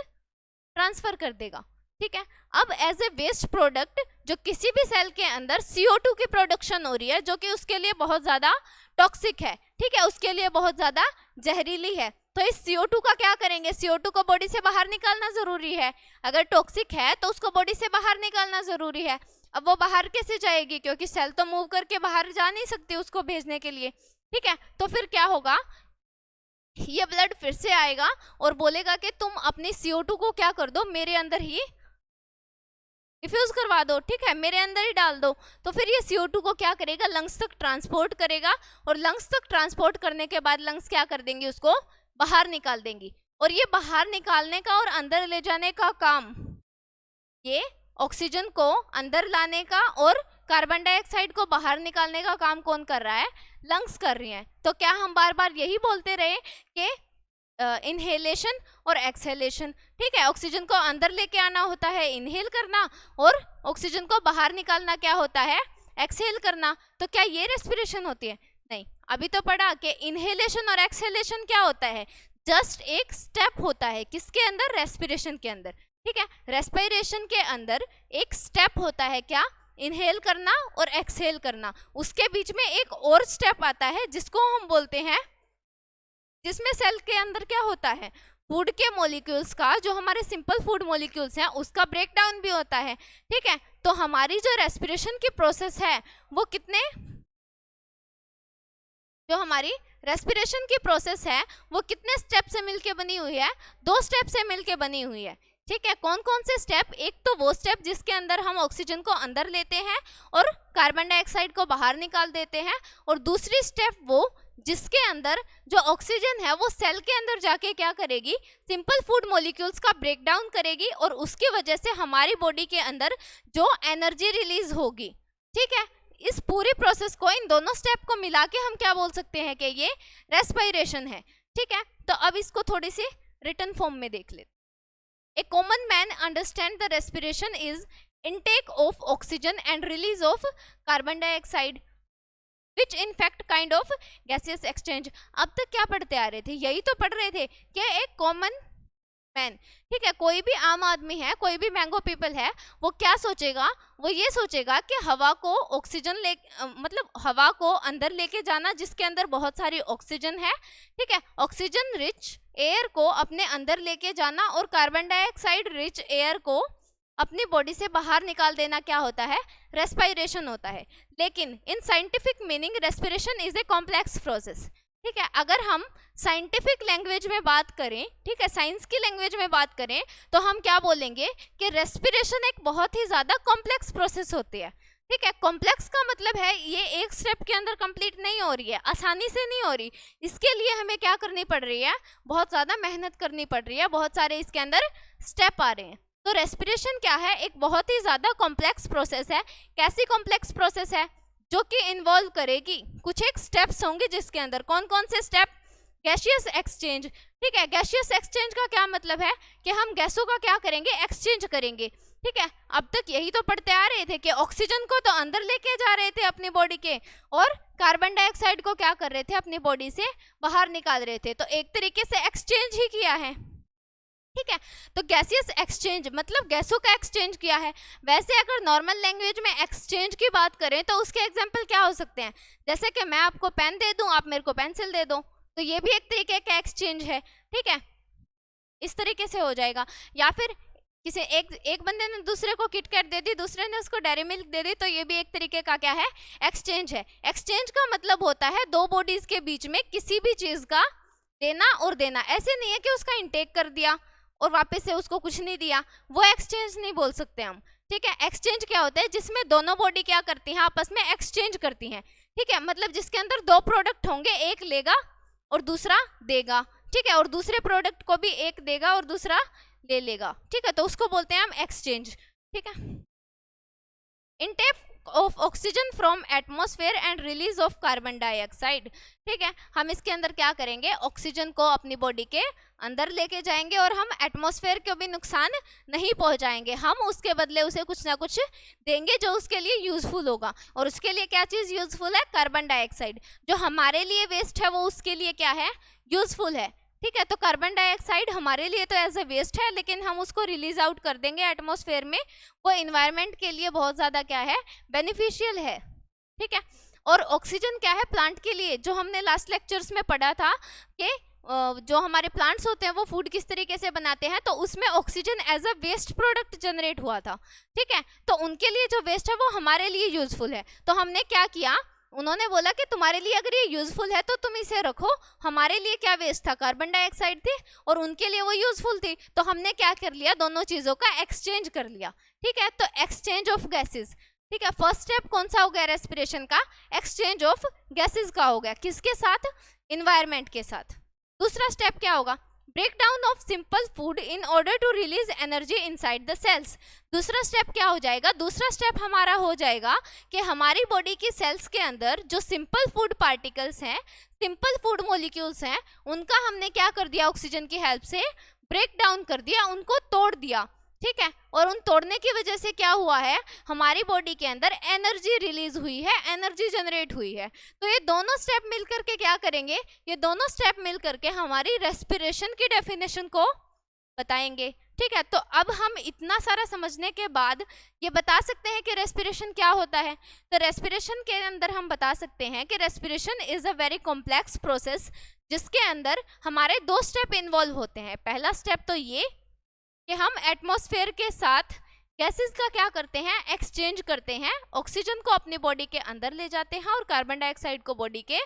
ट्रांसफर कर देगा। ठीक है, अब एज ए वेस्ट प्रोडक्ट जो किसी भी सेल के अंदर CO2 की प्रोडक्शन हो रही है, जो कि उसके लिए बहुत ज़्यादा टॉक्सिक है। ठीक है, उसके लिए बहुत ज़्यादा जहरीली है, तो इस CO2 का क्या करेंगे, CO2 को बॉडी से बाहर निकालना जरूरी है। अगर टॉक्सिक है तो उसको बॉडी से बाहर निकालना जरूरी है। अब वो बाहर कैसे जाएगी, क्योंकि सेल तो मूव करके बाहर जा नहीं सकती उसको भेजने के लिए। ठीक है, तो फिर क्या होगा, ये ब्लड फिर से आएगा और बोलेगा कि तुम अपनी CO2 को क्या कर दो, मेरे अंदर ही डिफ्यूज करवा दो, ठीक है, मेरे अंदर ही डाल दो, तो फिर ये CO2 को क्या करेगा, लंग्स तक ट्रांसपोर्ट करेगा, और लंग्स तक ट्रांसपोर्ट करने के बाद लंग्स क्या कर देंगे, उसको बाहर निकाल देंगी। और ये बाहर निकालने का और अंदर ले जाने का काम, ये ऑक्सीजन को अंदर लाने का और कार्बन डाइऑक्साइड को बाहर निकालने का काम कौन कर रहा है, लंग्स कर रही हैं। तो क्या हम बार बार यही बोलते रहे कि इनहेलेशन और एक्सहेलेशन, ठीक है, ऑक्सीजन को अंदर लेके आना होता है इनहेल करना, और ऑक्सीजन को बाहर निकालना क्या होता है, एक्सहेल करना। तो क्या ये रेस्पिरेशन होती है? नहीं। अभी तो पढ़ा कि इनहेलेशन और एक्सहेलेशन क्या होता है, जस्ट एक स्टेप होता है, किसके अंदर, रेस्पिरेशन के अंदर, ठीक है। रेस्पिरेशन के अंदर एक स्टेप होता है, क्या, इनहेल करना और एक्सहेल करना। उसके बीच में एक और स्टेप आता है जिसको हम बोलते हैं, जिसमें सेल के अंदर क्या होता है, फूड के मॉलिक्यूल्स का, जो हमारे सिंपल फूड मॉलिक्यूल्स हैं उसका ब्रेकडाउन भी होता है, ठीक है। तो हमारी जो रेस्पिरेशन की प्रोसेस है वो कितने, जो हमारी रेस्पिरेशन की प्रोसेस है वो कितने स्टेप से मिलके बनी हुई है, 2 स्टेप से मिलके बनी हुई है, ठीक है। कौन कौन से स्टेप, एक तो वो स्टेप जिसके अंदर हम ऑक्सीजन को अंदर लेते हैं और कार्बन डाइऑक्साइड को बाहर निकाल देते हैं, और दूसरी स्टेप वो जिसके अंदर जो ऑक्सीजन है वो सेल के अंदर जाके क्या करेगी, सिंपल फूड मॉलिक्यूल्स का ब्रेकडाउन करेगी, और उसकी वजह से हमारी बॉडी के अंदर जो एनर्जी रिलीज होगी, ठीक है। इस पूरी प्रोसेस को, इन दोनों स्टेप को मिला के हम क्या बोल सकते हैं कि ये रेस्पिरेशन है, ठीक है। तो अब इसको थोड़ी सी रिटन फॉर्म में देख लेते। A common man understand the respiration is intake of oxygen and release of carbon dioxide, which in fact kind of gaseous exchange। अब तक क्या पढ़ते आ रहे थे, यही तो पढ़ रहे थे कि एक कॉमन मैन, ठीक है, कोई भी आम आदमी है, कोई भी मैंगो पीपल है, वो क्या सोचेगा, वो ये सोचेगा कि हवा को ऑक्सीजन ले, मतलब हवा को अंदर लेके जाना जिसके अंदर बहुत सारी ऑक्सीजन है, ठीक है, ऑक्सीजन रिच एयर को अपने अंदर लेके जाना और कार्बन डाइऑक्साइड रिच एयर को अपनी बॉडी से बाहर निकाल देना क्या होता है, रेस्पिरेशन होता है। लेकिन in scientific meaning respiration is a complex process, ठीक है। अगर हम साइंटिफिक लैंग्वेज में बात करें, ठीक है, साइंस की लैंग्वेज में बात करें, तो हम क्या बोलेंगे कि रेस्पिरेशन एक बहुत ही ज़्यादा कॉम्प्लेक्स प्रोसेस होती है, ठीक है। कॉम्प्लेक्स का मतलब है ये एक स्टेप के अंदर कंप्लीट नहीं हो रही है, आसानी से नहीं हो रही, इसके लिए हमें क्या करनी पड़ रही है, बहुत ज़्यादा मेहनत करनी पड़ रही है, बहुत सारे इसके अंदर स्टेप आ रहे हैं। तो रेस्पिरेशन क्या है, एक बहुत ही ज़्यादा कॉम्प्लेक्स प्रोसेस है। कैसी कॉम्प्लेक्स प्रोसेस है, जो कि इन्वॉल्व करेगी कुछ एक स्टेप्स होंगे, जिसके अंदर कौन कौन से स्टेप, गैसियस एक्सचेंज, ठीक है। गैसियस एक्सचेंज का क्या मतलब है कि हम गैसों का क्या करेंगे, एक्सचेंज करेंगे, ठीक है। अब तक यही तो पढ़ते आ रहे थे कि ऑक्सीजन को तो अंदर लेके जा रहे थे अपनी बॉडी के, और कार्बन डाइऑक्साइड को क्या कर रहे थे, अपनी बॉडी से बाहर निकाल रहे थे। तो एक तरीके से एक्सचेंज ही किया है, ठीक है। तो गैसियस एक्सचेंज मतलब गैसों का एक्सचेंज किया है। वैसे अगर नॉर्मल लैंग्वेज में एक्सचेंज की बात करें तो उसके एग्जांपल क्या हो सकते हैं, जैसे कि मैं आपको पेन दे दूं, आप मेरे को पेंसिल दे दो, तो ये भी एक तरीके का एक्सचेंज है, ठीक है, इस तरीके से हो जाएगा। या फिर किसी एक बंदे ने दूसरे को किटकैट दे दी, दूसरे ने उसको डेयरी मिल्क दे दी, तो ये भी एक तरीके का क्या है, एक्सचेंज है। एक्सचेंज का मतलब होता है दो बॉडीज के बीच में किसी भी चीज का देना और देना। ऐसे नहीं है कि उसका इंटेक कर दिया और वापस से उसको कुछ नहीं दिया, वो एक्सचेंज नहीं बोल सकते हम, ठीक है। एक्सचेंज क्या होता है, जिसमें दोनों बॉडी क्या करती हैं, आपस में एक्सचेंज करती हैं, ठीक है। मतलब जिसके अंदर 2 प्रोडक्ट होंगे, एक लेगा और दूसरा देगा, ठीक है, और दूसरे प्रोडक्ट को भी एक देगा और दूसरा ले लेगा, ठीक है, तो उसको बोलते हैं हम एक्सचेंज, ठीक है। Intake of oxygen from atmosphere and release of carbon dioxide, ठीक है। हम इसके अंदर क्या करेंगे, ऑक्सीजन को अपनी बॉडी के अंदर लेके जाएंगे और हम एटमॉस्फेयर को भी नुकसान नहीं पहुंचाएंगे, हम उसके बदले उसे कुछ ना कुछ देंगे जो उसके लिए यूजफुल होगा। और उसके लिए क्या चीज़ यूजफुल है, कार्बन डाइऑक्साइड। जो हमारे लिए वेस्ट है वो उसके लिए क्या है, यूजफुल है, ठीक है। तो कार्बन डाइऑक्साइड हमारे लिए तो एज ए वेस्ट है, लेकिन हम उसको रिलीज आउट कर देंगे एटमॉस्फेयर में, वो इन्वायरमेंट के लिए बहुत ज़्यादा क्या है, बेनिफिशियल है, ठीक है। और ऑक्सीजन क्या है, प्लांट के लिए, जो हमने लास्ट लेक्चर्स में पढ़ा था कि जो हमारे प्लांट्स होते हैं वो फूड किस तरीके से बनाते हैं, तो उसमें oxygen as a waste product generate हुआ था, ठीक है। तो उनके लिए जो वेस्ट है वो हमारे लिए यूजफुल है। तो हमने क्या किया, उन्होंने बोला कि तुम्हारे लिए अगर ये यूजफुल है तो तुम इसे रखो, हमारे लिए क्या वेस्ट था, कार्बन डाइऑक्साइड थी, और उनके लिए वो यूजफुल थी, तो हमने क्या कर लिया, दोनों चीजों का एक्सचेंज कर लिया। ठीक है, तो एक्सचेंज ऑफ गैसेस। ठीक है, फर्स्ट स्टेप कौन सा हो गया रेस्पिरेशन का, एक्सचेंज ऑफ गैसेस का हो गया, किसके साथ, इन्वायरमेंट के साथ। दूसरा स्टेप क्या होगा, break down of simple food in order to release energy inside the cells. दूसरा स्टेप क्या हो जाएगा, दूसरा स्टेप हमारा हो जाएगा कि हमारी बॉडी की सेल्स के अंदर जो सिंपल फूड पार्टिकल्स हैं, सिंपल फूड मॉलिक्यूल्स हैं, उनका हमने क्या कर दिया, ऑक्सीजन की हेल्प से ब्रेक डाउन कर दिया, उनको तोड़ दिया। ठीक है, और उन तोड़ने की वजह से क्या हुआ है, हमारी बॉडी के अंदर एनर्जी रिलीज हुई है, एनर्जी जनरेट हुई है। तो ये दोनों स्टेप मिलकर के क्या करेंगे, ये दोनों स्टेप मिलकर के हमारी रेस्पिरेशन की डेफिनेशन को बताएंगे। ठीक है, तो अब हम इतना सारा समझने के बाद ये बता सकते हैं कि रेस्पिरेशन क्या होता है। तो रेस्पिरेशन के अंदर हम बता सकते हैं कि respiration is a very complex process, जिसके अंदर हमारे दो स्टेप इन्वॉल्व होते हैं। पहला स्टेप तो ये कि हम एटमॉस्फेयर के साथ गैसेस का क्या करते हैं, एक्सचेंज करते हैं, ऑक्सीजन को अपनी बॉडी के अंदर ले जाते हैं और कार्बन डाइऑक्साइड को बॉडी के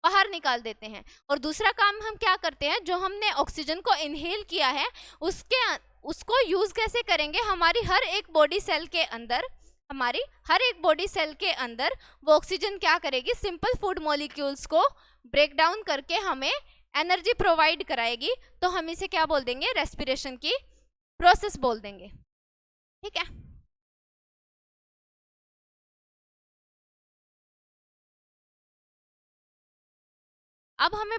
बाहर निकाल देते हैं। और दूसरा काम हम क्या करते हैं, जो हमने ऑक्सीजन को इनहेल किया है उसको यूज कैसे करेंगे, हमारी हर एक बॉडी सेल के अंदर, हमारी हर एक बॉडी सेल के अंदर वो ऑक्सीजन क्या करेगी, सिंपल फूड मॉलिक्यूल्स को ब्रेक डाउन करके हमें एनर्जी प्रोवाइड कराएगी। तो हम इसे क्या बोल देंगे, रेस्पिरेशन की प्रोसेस बोल देंगे। ठीक है, अब हमें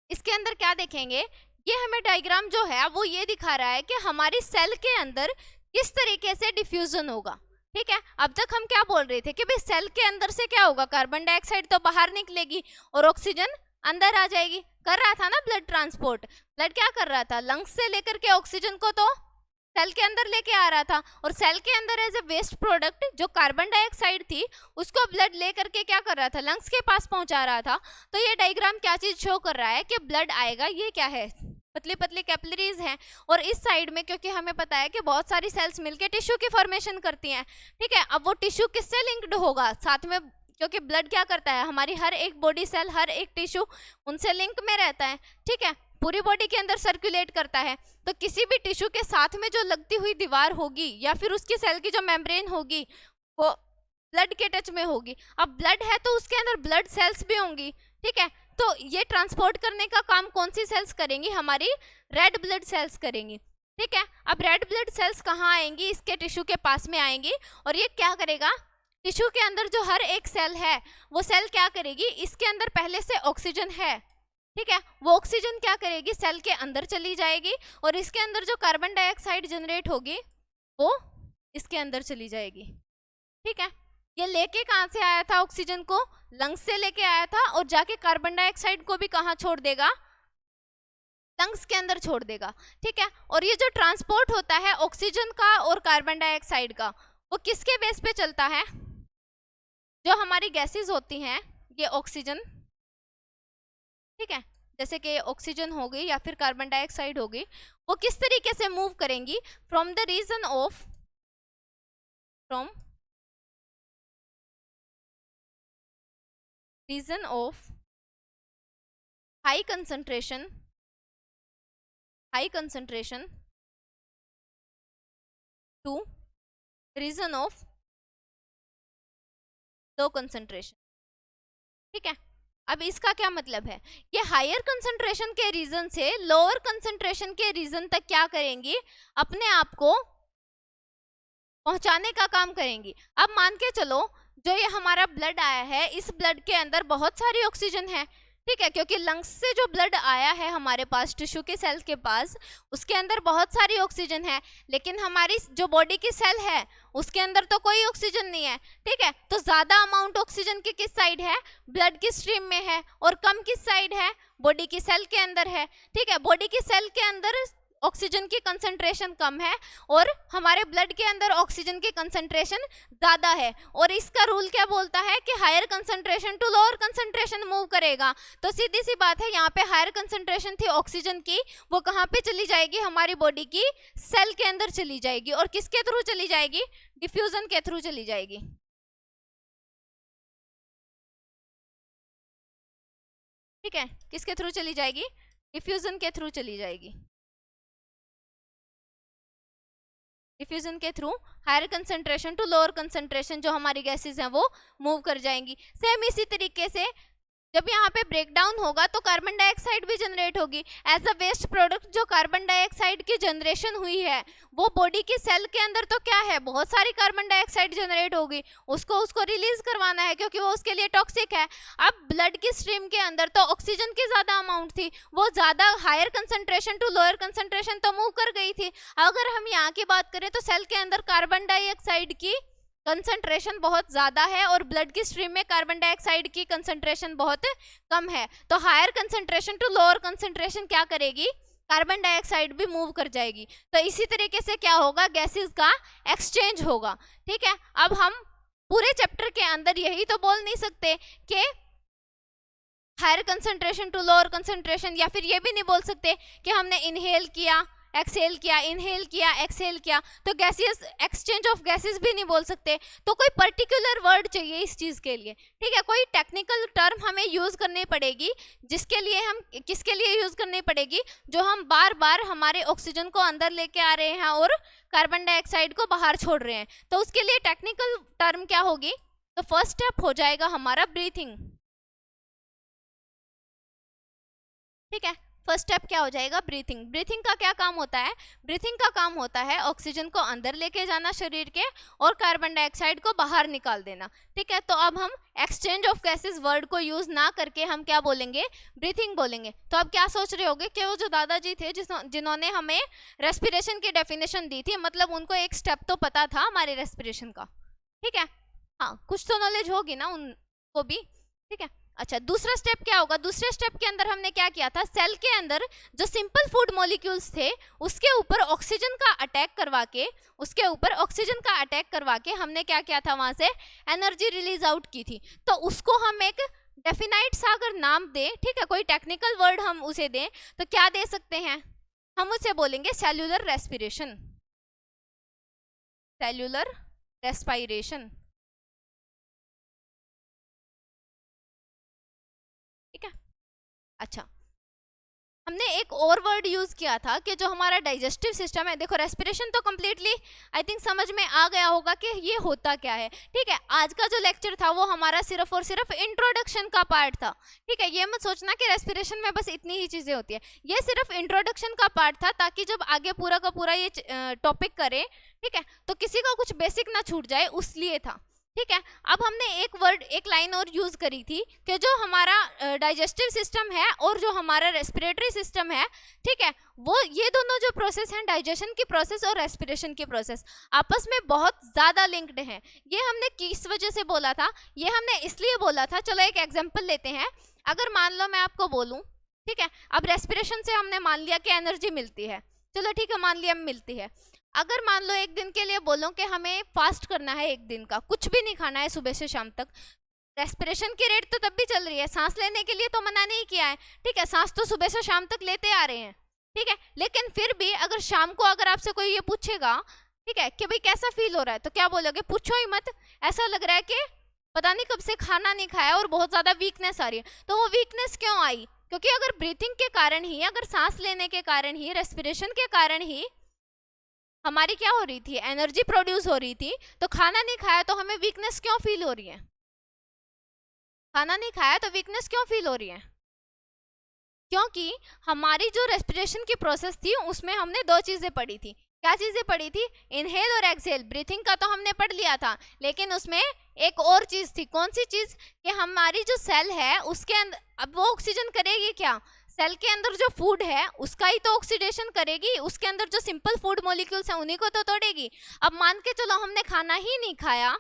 इसके अंदर क्या देखेंगे, ये हमें डायग्राम जो है वो ये दिखा रहा है कि हमारी सेल के अंदर किस तरीके से डिफ्यूजन होगा। ठीक है, अब तक हम क्या बोल रहे थे कि भाई सेल के अंदर से क्या होगा, कार्बन डाइऑक्साइड तो बाहर निकलेगी और ऑक्सीजन अंदर आ जाएगी। कर रहा था ना ब्लड ट्रांसपोर्ट, ब्लड क्या कर रहा था, लंग्स से लेकर के ऑक्सीजन को तो सेल के अंदर लेके आ रहा था, और सेल के अंदर एज ए वेस्ट प्रोडक्ट जो कार्बन डाइऑक्साइड थी उसको ब्लड लेकर के क्या कर रहा था, लंग्स के पास पहुंचा रहा था। तो ये डायग्राम क्या चीज शो कर रहा है कि ब्लड आएगा, ये क्या है, पतली पतली कैपिलरीज हैं, और इस साइड में क्योंकि हमें पता है कि बहुत सारी सेल्स मिलके टिश्यू की फॉर्मेशन करती हैं। ठीक है, अब वो टिश्यू किससे लिंक्ड होगा, साथ में, क्योंकि ब्लड क्या करता है, हमारी हर एक बॉडी सेल, हर एक टिश्यू उनसे लिंक में रहता है। ठीक है, पूरी बॉडी के अंदर सर्कुलेट करता है, तो किसी भी टिश्यू के साथ में जो लगती हुई दीवार होगी या फिर उसकी सेल की जो मेम्ब्रेन होगी वो ब्लड के टच में होगी। अब ब्लड है तो उसके अंदर ब्लड सेल्स भी होंगी। ठीक है, तो ये ट्रांसपोर्ट करने का काम कौन सी सेल्स करेंगी, हमारी रेड ब्लड सेल्स करेंगी। ठीक है, अब रेड ब्लड सेल्स कहाँ आएंगी, इसके टिश्यू के पास में आएंगी, और ये क्या करेगा, टिश्यू के अंदर जो हर एक सेल है वो सेल क्या करेगी, इसके अंदर पहले से ऑक्सीजन है। ठीक है, वो ऑक्सीजन क्या करेगी, सेल के अंदर चली जाएगी, और इसके अंदर जो कार्बन डाइऑक्साइड जनरेट होगी वो इसके अंदर चली जाएगी। ठीक है, ये लेके कहाँ से आया था, ऑक्सीजन को लंग्स से लेके आया था, और जाके कार्बन डाइऑक्साइड को भी कहाँ छोड़ देगा, लंग्स के अंदर छोड़ देगा। ठीक है, और ये जो ट्रांसपोर्ट होता है ऑक्सीजन का और कार्बन डाइऑक्साइड का, वो किसके बेस पे चलता है, जो हमारी गैसेस होती हैं, ये ऑक्सीजन, ठीक है, जैसे कि ऑक्सीजन हो गई या फिर कार्बन डाइऑक्साइड हो गई, वो किस तरीके से मूव करेंगी, from the region of high concentration to region of low concentration. ठीक है, अब इसका क्या मतलब है, ये हायर कंसंट्रेशन के रीजन से लोअर कंसंट्रेशन के रीजन तक क्या करेंगी, अपने आप को पहुंचाने का काम करेंगी। अब मान के चलो जो ये हमारा ब्लड आया है, इस ब्लड के अंदर बहुत सारी ऑक्सीजन है। ठीक है, क्योंकि लंग्स से जो ब्लड आया है हमारे पास टिश्यू के सेल के पास, उसके अंदर बहुत सारी ऑक्सीजन है, लेकिन हमारी जो बॉडी की सेल है उसके अंदर तो कोई ऑक्सीजन नहीं है। ठीक है, तो ज्यादा अमाउंट ऑक्सीजन की किस साइड है, ब्लड की स्ट्रीम में है, और कम किस साइड है, बॉडी की सेल के अंदर है। ठीक है, बॉडी की सेल के अंदर ऑक्सीजन की कंसंट्रेशन कम है और हमारे ब्लड के अंदर ऑक्सीजन की कंसंट्रेशन ज़्यादा है, और इसका रूल क्या बोलता है कि higher concentration to lower concentration move करेगा। तो सीधी सी बात है, यहाँ पे हायर कंसंट्रेशन थी ऑक्सीजन की, वो कहाँ पे चली जाएगी, हमारी बॉडी की सेल के अंदर चली जाएगी, और किसके थ्रू चली जाएगी, डिफ्यूजन के थ्रू चली जाएगी। ठीक है, किसके थ्रू चली जाएगी? डिफ्यूजन के थ्रू चली जाएगी। डिफ्यूजन के through higher concentration to lower concentration जो हमारी गैसेस हैं वो मूव कर जाएंगी। सेम इसी तरीके से जब यहाँ पे ब्रेक डाउन होगा तो कार्बन डाइऑक्साइड भी जनरेट होगी एज अ वेस्ट प्रोडक्ट। जो कार्बन डाइऑक्साइड की जनरेशन हुई है वो बॉडी की सेल के अंदर तो क्या है, बहुत सारी कार्बन डाइऑक्साइड जनरेट होगी, उसको रिलीज करवाना है क्योंकि वो उसके लिए टॉक्सिक है। अब ब्लड की स्ट्रीम के अंदर तो ऑक्सीजन की ज्यादा अमाउंट थी, वो ज्यादा higher concentration to lower concentration तो मूव कर गई थी। अगर हम यहाँ की बात करें तो सेल के अंदर कार्बन डाइऑक्साइड की कंसंट्रेशन बहुत ज़्यादा है और ब्लड की स्ट्रीम में कार्बन डाइऑक्साइड की कंसंट्रेशन बहुत कम है। तो higher concentration to lower concentration क्या करेगी, कार्बन डाइऑक्साइड भी मूव कर जाएगी। तो इसी तरीके से क्या होगा, गैसेस का एक्सचेंज होगा। ठीक है, अब हम पूरे चैप्टर के अंदर यही तो बोल नहीं सकते कि higher concentration to lower concentration, या फिर ये भी नहीं बोल सकते कि हमने इनहेल किया एक्सहेल किया, इनहेल किया एक्सहेल किया, तो गैसेस एक्सचेंज ऑफ गैसेस भी नहीं बोल सकते। तो कोई पर्टिकुलर वर्ड चाहिए इस चीज़ के लिए। ठीक है, कोई टेक्निकल टर्म हमें यूज़ करनी पड़ेगी, जिसके लिए हम किसके लिए यूज़ करनी पड़ेगी, जो हम बार बार हमारे ऑक्सीजन को अंदर लेके आ रहे हैं और कार्बन डाइऑक्साइड को बाहर छोड़ रहे हैं। तो उसके लिए टेक्निकल टर्म क्या होगी, तो फर्स्ट स्टेप हो जाएगा हमारा ब्रीथिंग। ठीक है, फर्स्ट स्टेप क्या हो जाएगा, ब्रीथिंग। ब्रीथिंग का क्या काम होता है, ब्रीथिंग का काम होता है ऑक्सीजन को अंदर लेके जाना शरीर के और कार्बन डाइऑक्साइड को बाहर निकाल देना। ठीक है, तो अब हम एक्सचेंज ऑफ गैसेस वर्ड को यूज ना करके हम क्या बोलेंगे, ब्रीथिंग बोलेंगे। तो अब क्या सोच रहे होगे कि वो जो दादाजी थे जिन्होंने हमें रेस्पिरेशन की डेफिनेशन दी थी, मतलब उनको एक स्टेप तो पता था हमारे रेस्पिरेशन का। ठीक है, हाँ कुछ तो नॉलेज होगी ना उनको भी। ठीक है, अच्छा दूसरा स्टेप क्या होगा, दूसरे स्टेप के अंदर हमने क्या किया था, सेल के अंदर जो सिंपल फूड मॉलिक्यूल्स थे उसके ऊपर ऑक्सीजन का अटैक करवा के हमने क्या किया था, वहां से एनर्जी रिलीज आउट की थी। तो उसको हम एक डेफिनाइट सा अगर नाम दें, ठीक है, कोई टेक्निकल वर्ड हम उसे दें तो क्या दे सकते हैं, हम उसे बोलेंगे सेल्यूलर रेस्पिरेशन, सेल्यूलर रेस्पिरेशन। ठीक है, अच्छा हमने एक और वर्ड यूज किया था कि जो हमारा डाइजेस्टिव सिस्टम है, देखो रेस्पिरेशन तो कम्प्लीटली आई थिंक समझ में आ गया होगा कि ये होता क्या है। ठीक है, आज का जो लेक्चर था वो हमारा सिर्फ और सिर्फ इंट्रोडक्शन का पार्ट था। ठीक है, ये मत सोचना कि रेस्पिरेशन में बस इतनी ही चीजें होती है, ये सिर्फ इंट्रोडक्शन का पार्ट था ताकि जब आगे पूरा का पूरा ये टॉपिक करें, ठीक है, तो किसी का कुछ बेसिक ना छूट जाए, उसलिए था। ठीक है, अब हमने एक लाइन और यूज करी थी कि जो हमारा डाइजेस्टिव सिस्टम है और जो हमारा रेस्पिरेटरी सिस्टम है, ठीक है, वो ये दोनों जो प्रोसेस हैं, डाइजेशन की प्रोसेस और रेस्पिरेशन की प्रोसेस, आपस में बहुत ज़्यादा लिंक्ड हैं। ये हमने किस वजह से बोला था, ये हमने इसलिए बोला था, चलो एक एग्जाम्पल लेते हैं। अगर मान लो मैं आपको बोलूँ, ठीक है, अब रेस्पिरेशन से हमने मान लिया कि एनर्जी मिलती है, चलो ठीक है मान लिया मिलती है। अगर मान लो एक दिन के लिए बोलो कि हमें फास्ट करना है, एक दिन का कुछ भी नहीं खाना है सुबह से शाम तक, रेस्पिरेशन की रेट तो तब भी चल रही है, सांस लेने के लिए तो मना नहीं किया है। ठीक है, सांस तो सुबह से शाम तक लेते आ रहे हैं। ठीक है, लेकिन फिर भी अगर शाम को अगर आपसे कोई ये पूछेगा, ठीक है, कि भाई कैसा फील हो रहा है, तो क्या बोलोगे, पूछो ही मत, ऐसा लग रहा है कि पता नहीं कब से खाना नहीं खाया और बहुत ज़्यादा वीकनेस आ रही है। तो वो वीकनेस क्यों आई, क्योंकि अगर ब्रीथिंग के कारण ही, अगर सांस लेने के कारण ही, रेस्पिरेशन के कारण ही हमारी क्या हो रही थी, एनर्जी प्रोड्यूस हो रही थी, तो खाना नहीं खाया तो हमें वीकनेस क्यों फील हो रही है, खाना नहीं खाया तो वीकनेस क्यों फील हो रही है, क्योंकि हमारी जो रेस्पिरेशन की प्रोसेस थी उसमें हमने दो चीजें पढ़ी थी। क्या चीजें पढ़ी थी, इनहेल और एक्सहेल। ब्रीथिंग का तो हमने पढ़ लिया था, लेकिन उसमें एक और चीज थी, कौन सी चीज, कि हमारी जो सेल है उसके अंदर अब वो ऑक्सीजन करेगी क्या, सेल के अंदर जो फूड है उसका ही तो ऑक्सीडेशन करेगी, उसके अंदर जो सिंपल फूड मॉलिक्यूल्स हैं उन्हीं को तो तोड़ेगी। अब मान के चलो हमने खाना ही नहीं खाया,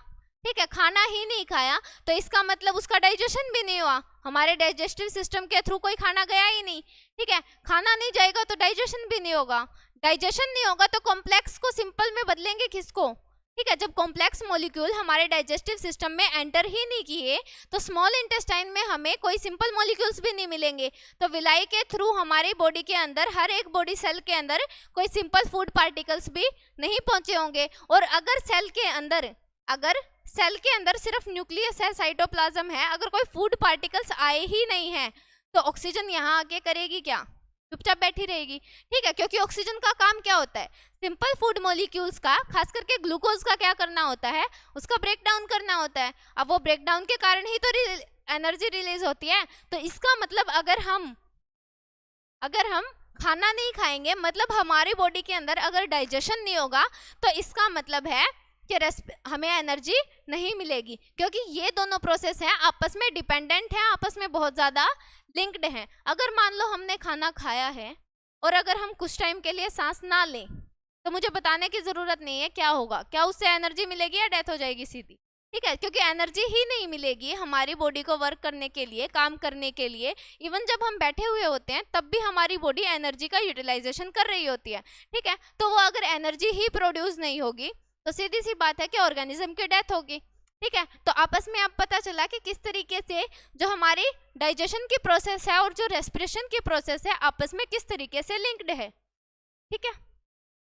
ठीक है, खाना ही नहीं खाया, तो इसका मतलब उसका डाइजेशन भी नहीं हुआ, हमारे डाइजेस्टिव सिस्टम के थ्रू कोई खाना गया ही नहीं। ठीक है, खाना नहीं जाएगा तो डाइजेशन भी नहीं होगा, डाइजेशन नहीं होगा तो कॉम्प्लेक्स को सिंपल में बदलेंगे किसको, ठीक है, जब कॉम्प्लेक्स मॉलिक्यूल हमारे डाइजेस्टिव सिस्टम में एंटर ही नहीं किए तो स्मॉल इंटेस्टाइन में हमें कोई सिंपल मॉलिक्यूल्स भी नहीं मिलेंगे। तो विलाई के थ्रू हमारी बॉडी के अंदर, हर एक बॉडी सेल के अंदर कोई सिंपल फूड पार्टिकल्स भी नहीं पहुंचे होंगे। और अगर सेल के अंदर सिर्फ न्यूक्लियस है, साइटोप्लाज्म है, अगर कोई फूड पार्टिकल्स आए ही नहीं है तो ऑक्सीजन यहाँ आके करेगी क्या, चुपचाप बैठी रहेगी, ठीक है, क्योंकि ऑक्सीजन का काम क्या होता है, सिंपल फूड मॉलिक्यूल्स का, खास करके ग्लूकोज का क्या करना होता है, उसका ब्रेक डाउन करना होता है। अब वो ब्रेक डाउन के कारण ही तो एनर्जी रिलीज होती है। तो इसका मतलब अगर हम खाना नहीं खाएंगे, मतलब हमारी बॉडी के अंदर अगर डाइजेशन नहीं होगा, तो इसका मतलब है कि हमें एनर्जी नहीं मिलेगी, क्योंकि ये दोनों प्रोसेस हैं आपस में डिपेंडेंट हैं, आपस में बहुत ज़्यादा लिंक्ड हैं। अगर मान लो हमने खाना खाया है और अगर हम कुछ टाइम के लिए सांस ना लें, तो मुझे बताने की ज़रूरत नहीं है क्या होगा, क्या उससे एनर्जी मिलेगी या डेथ हो जाएगी सीधी, ठीक है, क्योंकि एनर्जी ही नहीं मिलेगी हमारी बॉडी को वर्क करने के लिए, काम करने के लिए। इवन जब हम बैठे हुए होते हैं तब भी हमारी बॉडी एनर्जी का यूटिलाइजेशन कर रही होती है, ठीक है। तो वो अगर एनर्जी ही प्रोड्यूस नहीं होगी तो सीधी सी बात है कि ऑर्गेनिज्म की डेथ होगी, ठीक है। तो आपस में अब पता चला कि किस तरीके से जो हमारी डाइजेशन की प्रोसेस है और जो रेस्पिरेशन की प्रोसेस है आपस में किस तरीके से लिंक्ड है, ठीक है।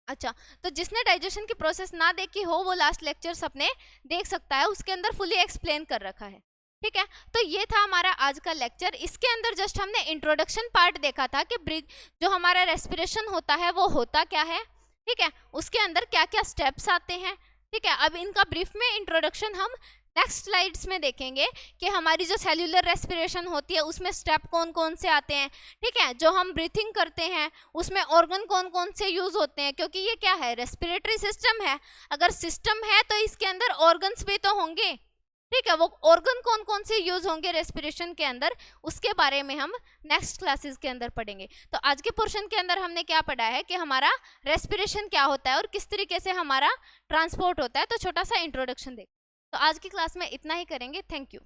अच्छा, तो जिसने डाइजेशन की प्रोसेस ना देखी हो वो लास्ट लेक्चर्स अपने देख सकता है, उसके अंदर फुली एक्सप्लेन कर रखा है, ठीक है। तो ये था हमारा आज का लेक्चर। इसके अंदर जस्ट हमने इंट्रोडक्शन पार्ट देखा था कि ब्रीथ, जो हमारा रेस्पिरेशन होता है वो होता क्या है, ठीक है, उसके अंदर क्या क्या स्टेप्स आते हैं, ठीक है। अब इनका ब्रीफ में इंट्रोडक्शन हम नेक्स्ट स्लाइड्स में देखेंगे कि हमारी जो सेल्यूलर रेस्पिरेशन होती है उसमें स्टेप कौन कौन से आते हैं, ठीक है। जो हम ब्रीथिंग करते हैं उसमें ऑर्गन कौन कौन से यूज होते हैं, क्योंकि ये क्या है, रेस्पिरेटरी सिस्टम है। अगर सिस्टम है तो इसके अंदर ऑर्गन्स भी तो होंगे, ठीक है। वो ऑर्गन कौन कौन से यूज होंगे रेस्पिरेशन के अंदर, उसके बारे में हम नेक्स्ट क्लासेस के अंदर पढ़ेंगे। तो आज के पोर्शन के अंदर हमने क्या पढ़ा है कि हमारा रेस्पिरेशन क्या होता है और किस तरीके से हमारा ट्रांसपोर्ट होता है। तो छोटा सा इंट्रोडक्शन देख, तो आज की क्लास में इतना ही करेंगे। Thank you.